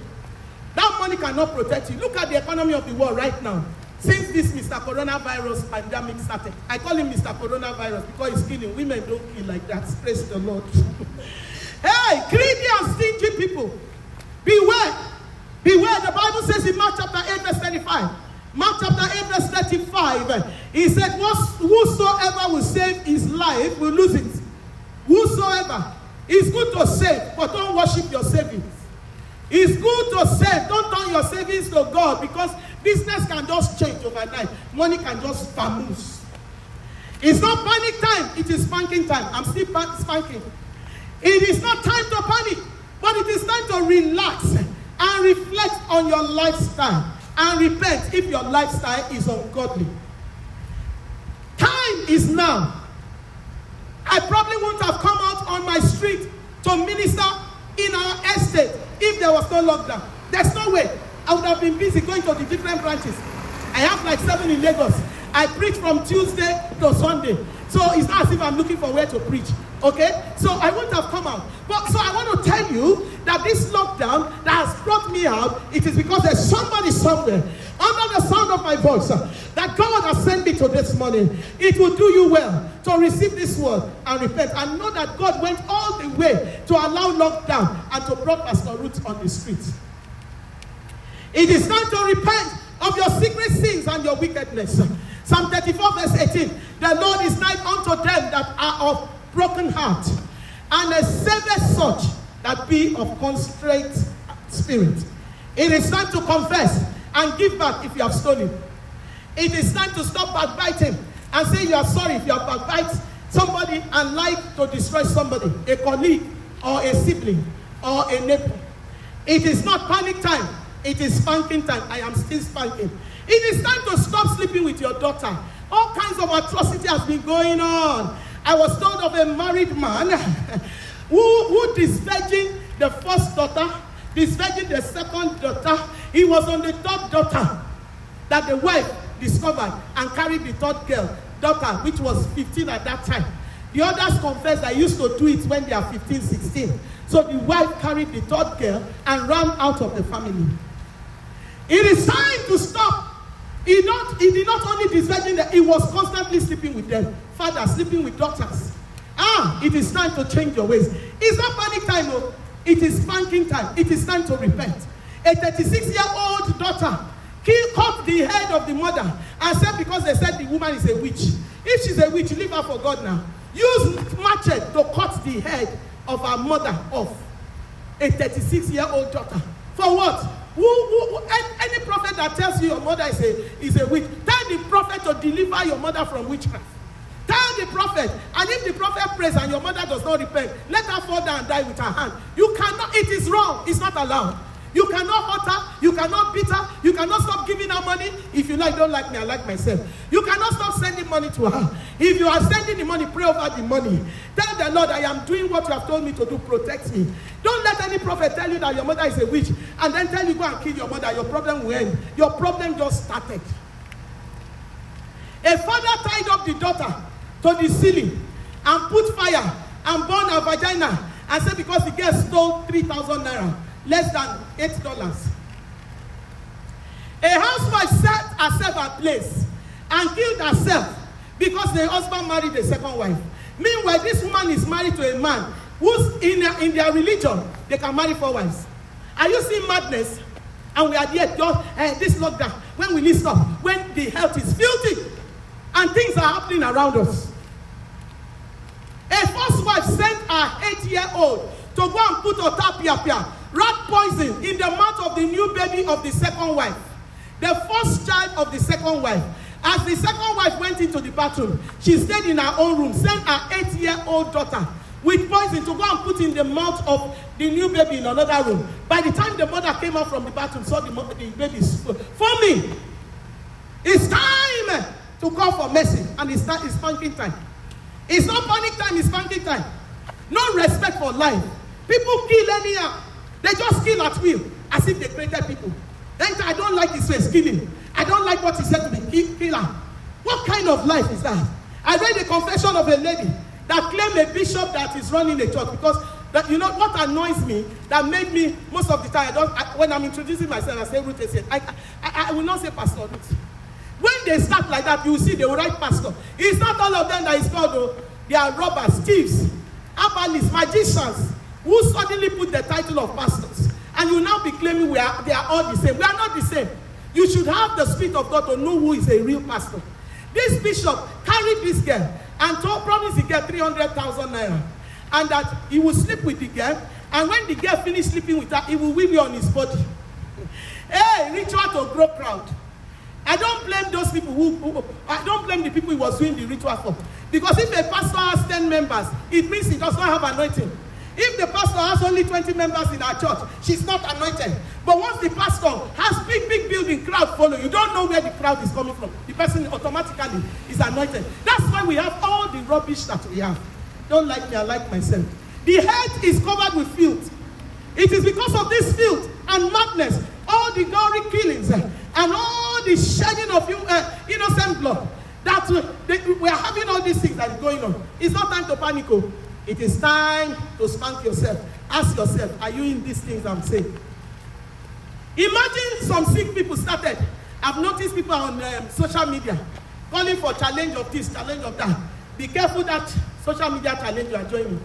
That money cannot protect you. Look at the economy of the world right now. Since this Mr. Coronavirus pandemic started, I call him Mr. Coronavirus because he's killing. Women don't kill like that. Praise the Lord. Hey, greedy and stingy people, beware. Beware. The Bible says in Mark chapter 8 verse 35, Mark chapter 8 verse 35, he said, whosoever will save his life will lose it. Whosoever. It's good to save, but don't worship your savings. It's good to save. Don't turn your savings to God, because business can just change overnight. Money can just vamoose. It's not panic time. It is spanking time. I'm still spanking. It is not time to panic, but it is time to relax and reflect on your lifestyle and repent if your lifestyle is ungodly. Time is now. I probably wouldn't have come out on my street to minister in our estate if there was no lockdown. There's no way. I would have been busy going to the different branches. I have like 7 in Lagos. I preach from Tuesday to Sunday. So it's not as if I'm looking for where to preach. Okay? So I wouldn't have come out. But so I want to tell you that this lockdown that has brought me out, it is because there's somebody somewhere under the sound of my voice that God has sent me to this morning. It will do you well to receive this word and repent and know that God went all the way to allow lockdown and to bring Pastor Ruth on the streets. It is time to repent of your secret sins and your wickedness. Psalm 34 verse 18, the Lord is nigh unto them that are of broken heart, and a saviour such that be of contrite spirit. It is time to confess and give back if you have stolen. It is time to stop backbiting and say you are sorry if you have backbited somebody and like to destroy somebody, a colleague or a sibling or a neighbor. It is not panic time. It is spanking time. I am still spanking. It is time to stop sleeping with your daughter. All kinds of atrocity has been going on. I was told of a married man who disvirgined the first daughter, disvirgined the second daughter. He was on the third daughter that the wife discovered and carried the third daughter, which was 15 at that time. The others confessed that used to do it when they are 15, 16. So the wife carried the third girl and ran out of the family. It is time to stop. He did not only disvirgin them, he was constantly sleeping with them. Father sleeping with daughters. It is time to change your ways. It's not panic time, no. It is spanking time. It is time to repent. A 36-year-old daughter cut the head of the mother and said because they said the woman is a witch. If she's a witch, leave her for God now. Use machete to cut the head of her mother off. A 36-year-old daughter. For what? Any prophet that tells you your mother is a witch, tell the prophet to deliver your mother from witchcraft. Tell the prophet, and if the prophet prays and your mother does not repent, let her fall down and die with her hand. You cannot, it is wrong, it's not allowed. You cannot hurt her, you cannot beat her, you cannot stop giving her money. If you don't like me, I like myself. You cannot stop sending money to her. If you are sending the money, pray over the money. Tell the Lord, I am doing what you have told me to do, protect me. Don't let any prophet tell you that your mother is a witch and then tell you go and kill your mother. Your problem will end. Your problem just started. A father tied up the daughter to the ceiling and put fire and burned her vagina and said because the girl stole 3,000 naira, less than $8. A housewife set herself at place and killed herself because the husband married a second wife. Meanwhile, this woman is married to a man who's in their religion, they can marry 4 wives. Are you seeing madness? And we are here just this lockdown. When will it stop? When the health is filthy and things are happening around us. A first wife sent her 8-year-old to go and put otapia, rat poison, in the mouth of the new baby of the second wife. The first child of the second wife. As the second wife went into the bathroom, she stayed in her own room, sent her 8-year-old daughter with poison to go and put in the mouth of the new baby in another room. By the time the mother came out from the bathroom, saw the baby foaming. It's time to call for mercy, and it's spanking time. It's not panic time, it's spanking time. No respect for life. People kill anyhow. They just kill at will, as if they created people. Then I don't like his face, kill him. I don't like what he said to me, kill her. What kind of life is that? I read a confession of a lady that claimed a bishop that is running a church because that, you know what annoys me, that made me most of the time when I'm introducing myself, I say Ruth. I will not say Pastor Ruth. When they start like that, you will see they will write pastor. It's not all of them that is called though. They are robbers, thieves, herbalists, magicians who suddenly put the title of pastors. And you will now be claiming they are all the same. We are not the same. You should have the Spirit of God to know who is a real pastor. This bishop carried this girl and promised the girl 300,000 naira. And that he will sleep with the girl. And when the girl finished sleeping with her, he will weave it on his body. Hey, ritual to grow crowd. I don't blame those people I don't blame the people he was doing the ritual for. Because if a pastor has 10 members, it means he does not have anointing. If the pastor has only 20 members in our church, she's not anointed. But once the pastor has big building, crowd follow, you don't know where the crowd is coming from. The person automatically is anointed. That's why we have all the rubbish that we have. Don't like me, I like myself. The head is covered with filth. It is because of this filth and madness, all the glory killings and all the shedding of innocent blood, that we are having all these things that is going on. It's not time to panic. It is time to spank yourself. Ask yourself, are you in these things I'm saying? Imagine some sick people started. I've noticed people on social media calling for challenge of this, challenge of that. Be careful that social media challenge you are joining.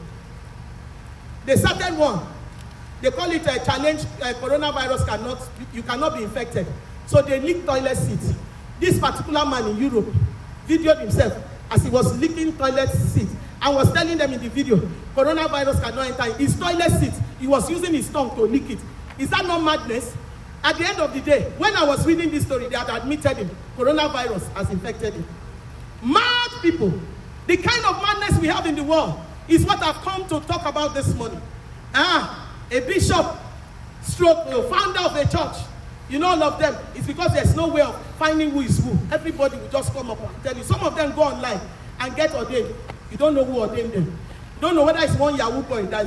They started one. They call it a challenge. Coronavirus you cannot be infected. So they leaked toilet seats. This particular man in Europe videoed himself as he was leaking toilet seats and was telling them in the video, coronavirus cannot enter his toilet seat. He was using his tongue to leak it. Is that not madness? At the end of the day, when I was reading this story, they had admitted him. Coronavirus has infected him. Mad people. The kind of madness we have in the world is what I've come to talk about this morning. A bishop, founder of a church, all of them, it's because there's no way of finding who is who. Everybody will just come up and tell you. Some of them go online and get ordained. You don't know who ordained them. You don't know whether it's one Yahoo boy that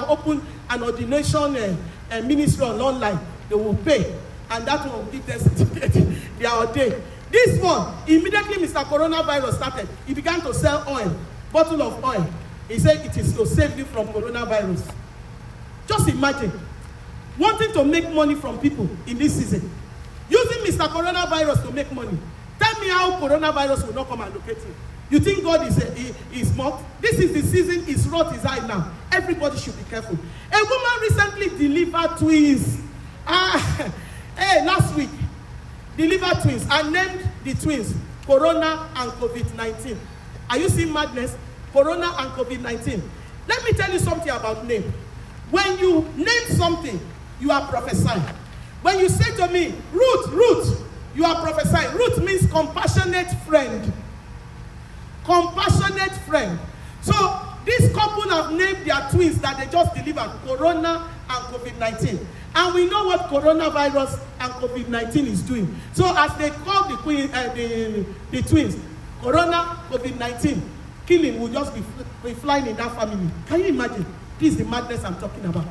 opened an ordination ministry online. They will pay, and that will give them certificate. They are ordained. This one, immediately Mr. Coronavirus started, he began to sell oil, bottle of oil. He said it is to save you from coronavirus. Just imagine, wanting to make money from people in this season, using Mr. Coronavirus to make money. Tell me how coronavirus will not come and locate you. You think God is mocked? This is the season, his wrath is high now. Everybody should be careful. A woman recently delivered twins. Last week, delivered twins and named the twins Corona and COVID-19. Are you seeing madness? Corona and COVID-19. Let me tell you something about name. When you name something, you are prophesying. When you say to me, Ruth, you are prophesying. Ruth means compassionate friend. Compassionate friend. So this couple have named their twins that they just delivered, Corona and COVID-19. And we know what coronavirus and COVID-19 is doing. So as they call the twins, Corona, COVID-19, killing will just be flying in that family. Can you imagine? This is the madness I'm talking about.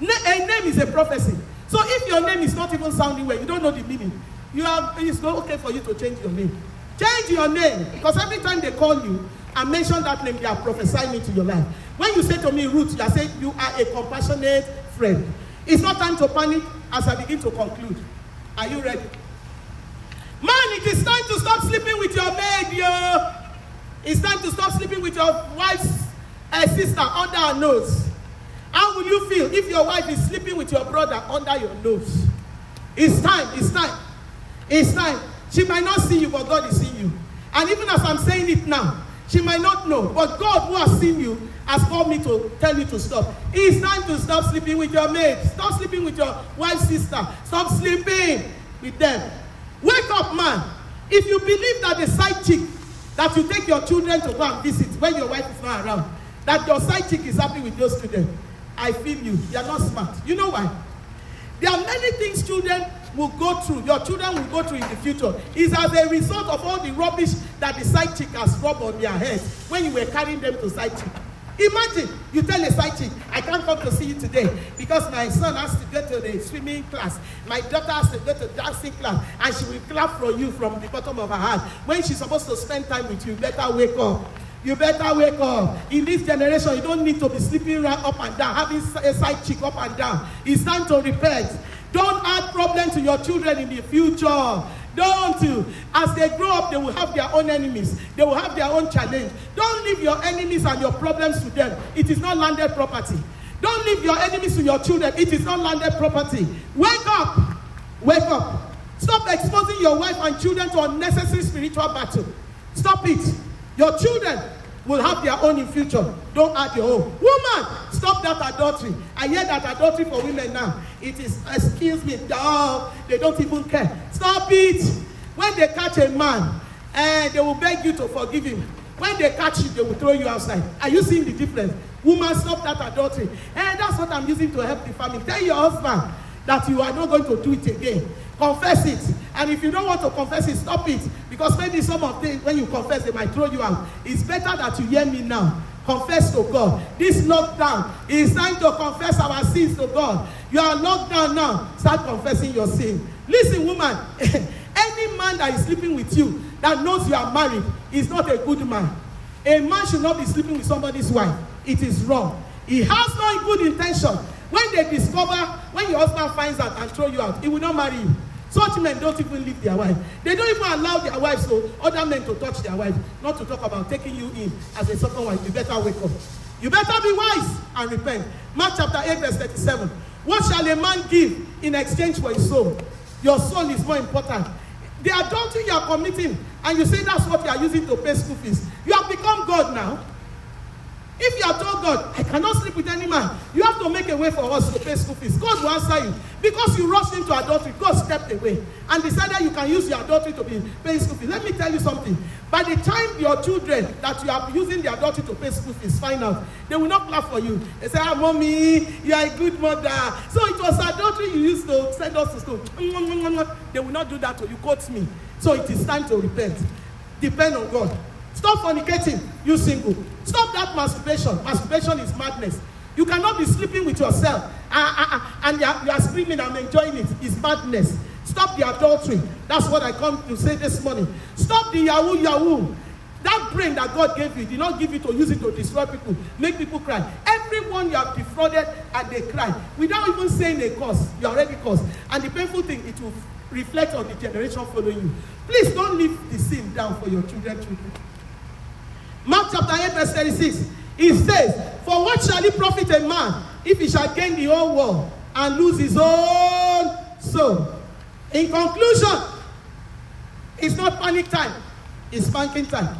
A name is a prophecy. So if your name is not even sounding well, you don't know the meaning, it's not okay for you to change your name. Change your name, because every time they call you and mention that name, they are prophesying into your life. When you say to me, Ruth, you are saying you are a compassionate friend. It's not time to panic as I begin to conclude. Are you ready? Man, it is time to stop sleeping with your maid, yo. It's time to stop sleeping with your wife's sister under her nose. How will you feel if your wife is sleeping with your brother under your nose? It's time. She might not see you, but God is seeing you. And even as I'm saying it now, she might not know, but God who has seen you has called me to tell you to stop. It's time to stop sleeping with your maid. Stop sleeping with your wife's sister. Stop sleeping with them. Wake up, man. If you believe that the side chick that you take your children to go and visit when your wife is not around, that your side chick is happy with those children, I feel you. You are not smart. You know why? There are many things children will go through, your children will go through in the future. It's as a result of all the rubbish that the side chick has rubbed on their heads when you were carrying them to side chick. Imagine you tell a side chick, I can't come to see you today because my son has to go to the swimming class, my daughter has to go to dancing class, and she will clap for you from the bottom of her heart. When she's supposed to spend time with you, you better wake up. You better wake up. In this generation, you don't need to be sleeping right up and down, having a side chick up and down. It's time to repent. Don't add problem to your children in the future. Don't. As they grow up, they will have their own enemies. They will have their own challenge. Don't leave your enemies and your problems to them. It is not landed property. Don't leave your enemies to your children. It is not landed property. Wake up. Wake up. Stop exposing your wife and children to unnecessary spiritual battle. Stop it. Your children will have their own in future. Don't add your own. Woman, stop that adultery. I hear that adultery for women now. It is, excuse me, they don't even care. Stop it. When they catch a man, they will beg you to forgive him. When they catch you, they will throw you outside. Are you seeing the difference? Woman, stop that adultery. And that's what I'm using to help the family. Tell your husband that you are not going to do it again. Confess it. And if you don't want to confess it, stop it. Because maybe some of them, when you confess, they might throw you out. It's better that you hear me now. Confess to God. This lockdown, it's time to confess our sins to God. You are locked down now. Start confessing your sin. Listen, woman. Any man that is sleeping with you that knows you are married is not a good man. A man should not be sleeping with somebody's wife. It is wrong. He has no good intention. When they discover, when your husband finds out and throw you out, he will not marry you. Such men don't even leave their wife. They don't even allow their wives to, other men to touch their wife. Not to talk about taking you in as a second wife. You better wake up. You better be wise and repent. Mark chapter 8 verse 37. What shall a man give in exchange for his soul? Your soul is more important. The adultery you are committing, and you say that's what you are using to pay school fees. You have become God now. If you are told God, I cannot sleep with any man, you have to make a way for us to pay school fees. God will answer you. Because you rushed into adultery, God stepped away and decided you can use your adultery to be paying school fees. Let me tell you something. By the time your children that you are using the adultery to pay school fees find out, they will not clap for you. They say, mommy, you are a good mother. So it was adultery you used to send us to school. They will not do that to you. Quote me. So it is time to repent. Depend on God. Stop fornicating, you single. Stop that masturbation. Masturbation is madness. You cannot be sleeping with yourself and you are screaming and enjoying it. It's madness. Stop the adultery. That's what I come to say this morning. Stop the yahoo. That brain that God gave you, did not give you to use it to destroy people, make people cry. Everyone you have defrauded and they cry. Without even saying a cause, you already caused. And the painful thing, it will reflect on the generation following you. Please don't leave the sin down for your children. Mark chapter 8 verse 36, it says, for what shall it profit a man if he shall gain the whole world and lose his own soul? In conclusion, it's not panic time, it's spanking time.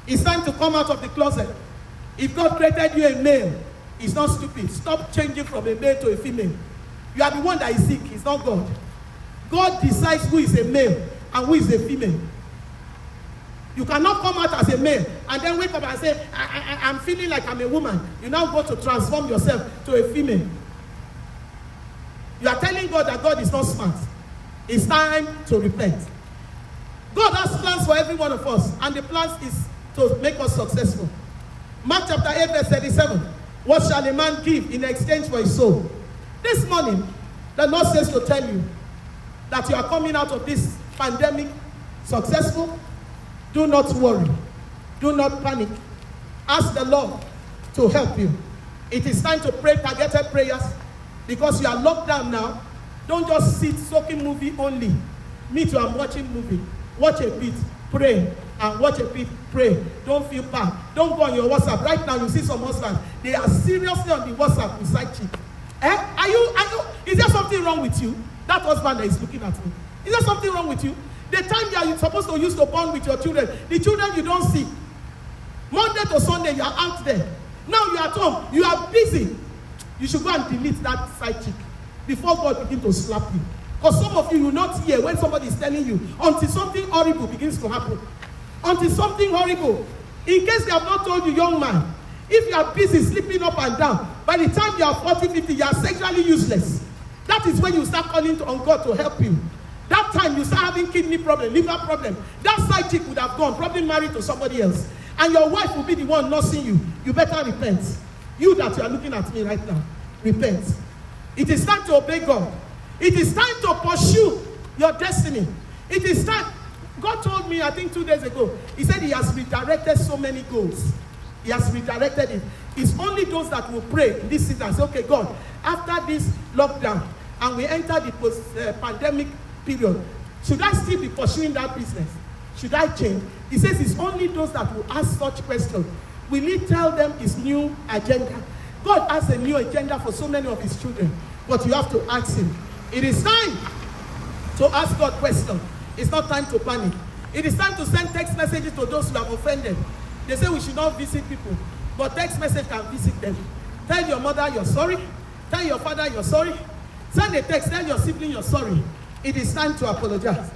It's time to come out of the closet. If God created you a male, he's not stupid. Stop changing from a male to a female. You are the one that is sick, it's not God. God decides who is a male and who is a female. You cannot come out as a male and then wake up and say, I'm feeling like I'm a woman. You now go to transform yourself to a female. You are telling God that God is not smart. It's time to repent. God has plans for every one of us, and the plans is to make us successful. Mark chapter 8 verse 37. What shall a man give in exchange for his soul? This morning, the Lord says to tell you that you are coming out of this pandemic successful. Do not worry. Do not panic. Ask the Lord to help you. It is time to pray targeted prayers because you are locked down now. Don't just sit soaking movie only. Me too, I'm watching movie. Watch a bit, pray, and watch a bit, pray. Don't feel bad. Don't go on your WhatsApp. Right now, you see some husbands. They are seriously on the WhatsApp with side chick. Are you, is there something wrong with you? That husband that is looking at me. Is there something wrong with you? The time you are supposed to use to bond with your children, the children you don't see. Monday to Sunday, you are out there. Now you are at home, you are busy. You should go and delete that side chick before God begins to slap you. Because some of you will not hear when somebody is telling you until something horrible begins to happen. Until something horrible. In case they have not told you, young man, if you are busy sleeping up and down, by the time you are 40, 50, you are sexually useless. That is when you start calling on God to help you. That time you start having kidney problem, liver problem. That side chick would have gone, probably married to somebody else. And your wife will be the one nursing you. You better repent. You that you are looking at me right now, repent. It is time to obey God. It is time to pursue your destiny. It is time. God told me, I think 2 days ago, he said he has redirected so many goals. He has redirected it. It's only those that will pray in this season and say, okay, God, after this lockdown, and we enter the post-pandemic period, should I still be pursuing that business? Should I change? He says it's only those that will ask such questions. Will he tell them his new agenda? God has a new agenda for so many of his children, but you have to ask him. It is time to ask God questions. It's not time to panic. It is time to send text messages to those who have offended. They say we should not visit people, but text message can visit them. Tell your mother you're sorry. Tell your father you're sorry. Send a text, tell your sibling you're sorry. It is time to apologize.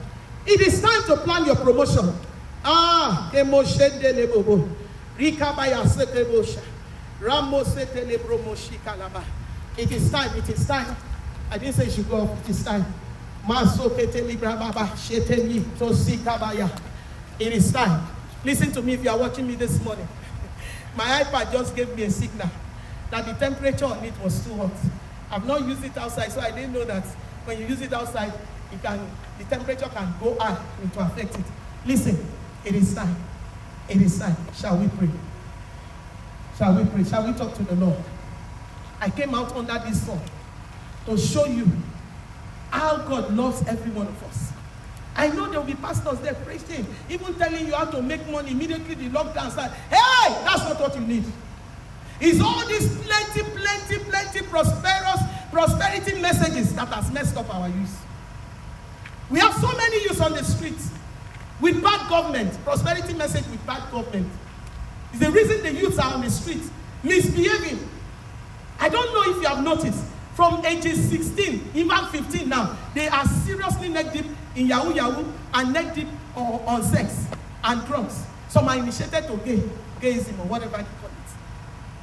It is time to plan your promotion. It is time, it is time. I didn't say you should go up, it is time. It is time. Listen to me if you are watching me this morning. My iPad just gave me a signal that the temperature on it was too hot. I've not used it outside, so I didn't know that when you use it outside, the temperature can go high to affect it. Listen, it is time. It is time. Shall we pray? Shall we pray? Shall we talk to the Lord? I came out under this sun to show you how God loves every one of us. I know there will be pastors there preaching, even telling you how to make money immediately the lockdown starts. Hey, that's not what you need. It's all these plenty prosperity messages that has messed up our youth. We have so many youths on the streets with bad government, prosperity message with bad government. It's the reason the youths are on the streets misbehaving. I don't know if you have noticed, from ages 16, even 15 now, they are seriously neck deep in yahoo and neck deep on sex and drugs. Some are initiated to gayism or whatever you call it.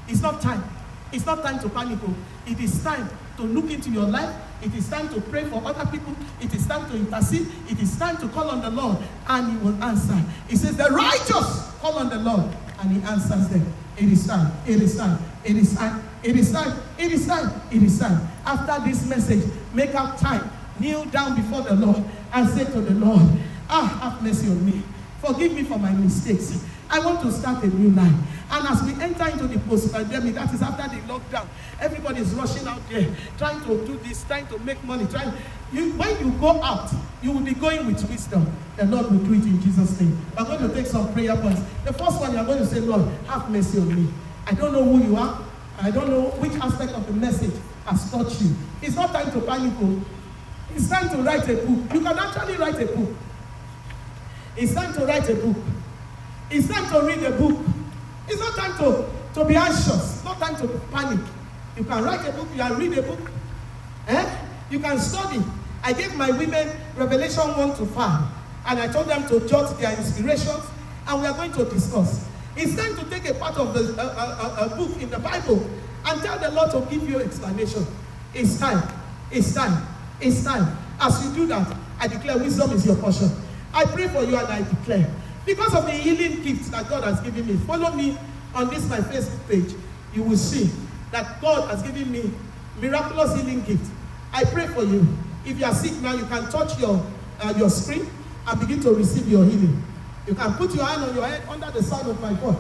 It's not time. It's not time to panic. It is time to look into your life. It is time to pray for other people. It is time to intercede. It is time to call on the Lord and He will answer. It says the righteous call on the Lord and He answers them. It is time. It is time. It is time. It is time. It is time. It is time. After this message, make out time. Kneel down before the Lord and say to the Lord, have mercy on me. Forgive me for my mistakes. I want to start a new life. And as we enter into the post-pandemic, that is after the lockdown, everybody is rushing out there, trying to do this, trying to make money. When you go out, you will be going with wisdom. The Lord will do it in Jesus' name. We're going to take some prayer points. The first one, you're going to say, Lord, have mercy on me. I don't know who you are. I don't know which aspect of the message has touched you. It's not time to panic. It's time to write a book. You can actually write a book. It's time to write a book. It's time to read a book. It's not time to be anxious. It's not time to panic. You can write a book. You can read a book. You can study. I gave my women Revelation 1-5. And I told them to jot their inspirations. And we are going to discuss. It's time to take a part of a book in the Bible and tell the Lord to give you explanation. It's time. It's time. It's time. As you do that, I declare wisdom is your portion. I pray for you and I declare, because of the healing gifts that God has given me, follow me on this my Facebook page. You will see that God has given me miraculous healing gifts. I pray for you. If you are sick now, you can touch your screen and begin to receive your healing. You can put your hand on your head under the sound of my voice.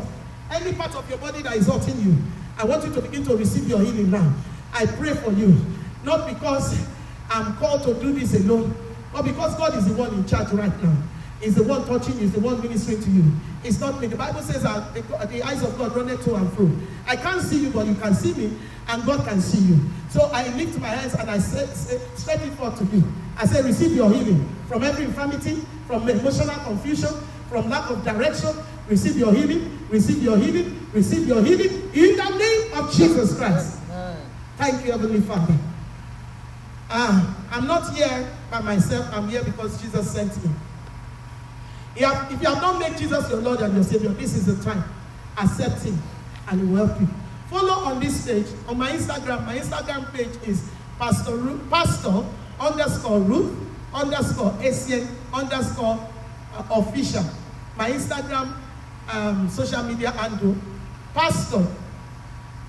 Any part of your body that is hurting you, I want you to begin to receive your healing now. I pray for you, not because I'm called to do this alone, but because God is the one in charge right now. He's the one touching you, He's the one ministering to you. It's not me. The Bible says that the eyes of God run to and fro. I can't see you, but you can see me, and God can see you. So I lift my hands and I say, stretch it forth to you. I say, receive your healing from every infirmity, from emotional confusion, from lack of direction. Receive your healing, receive your healing, receive your healing in the name of Jesus Christ. Thank you, Heavenly Father. I'm not here by myself. I'm here because Jesus sent me. If you have not made Jesus your Lord and your Savior, this is the time. Accept Him and He will help you. Follow on this page. On my Instagram page is Pastor _Ruth _Essien _official. My Instagram social media handle, Pastor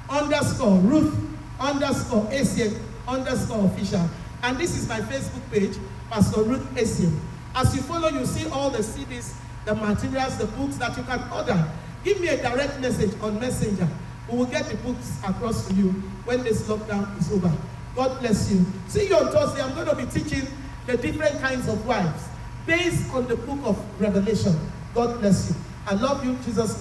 _Ruth _Essien _official. And this is my Facebook page, Pastor Ruth Essien. As you follow, you see all the CDs, the materials, the books that you can order. Give me a direct message on Messenger. We will get the books across to you when this lockdown is over. God bless you. See you on Thursday. I'm going to be teaching the different kinds of wives based on the book of Revelation. God bless you. I love you. Jesus loves you.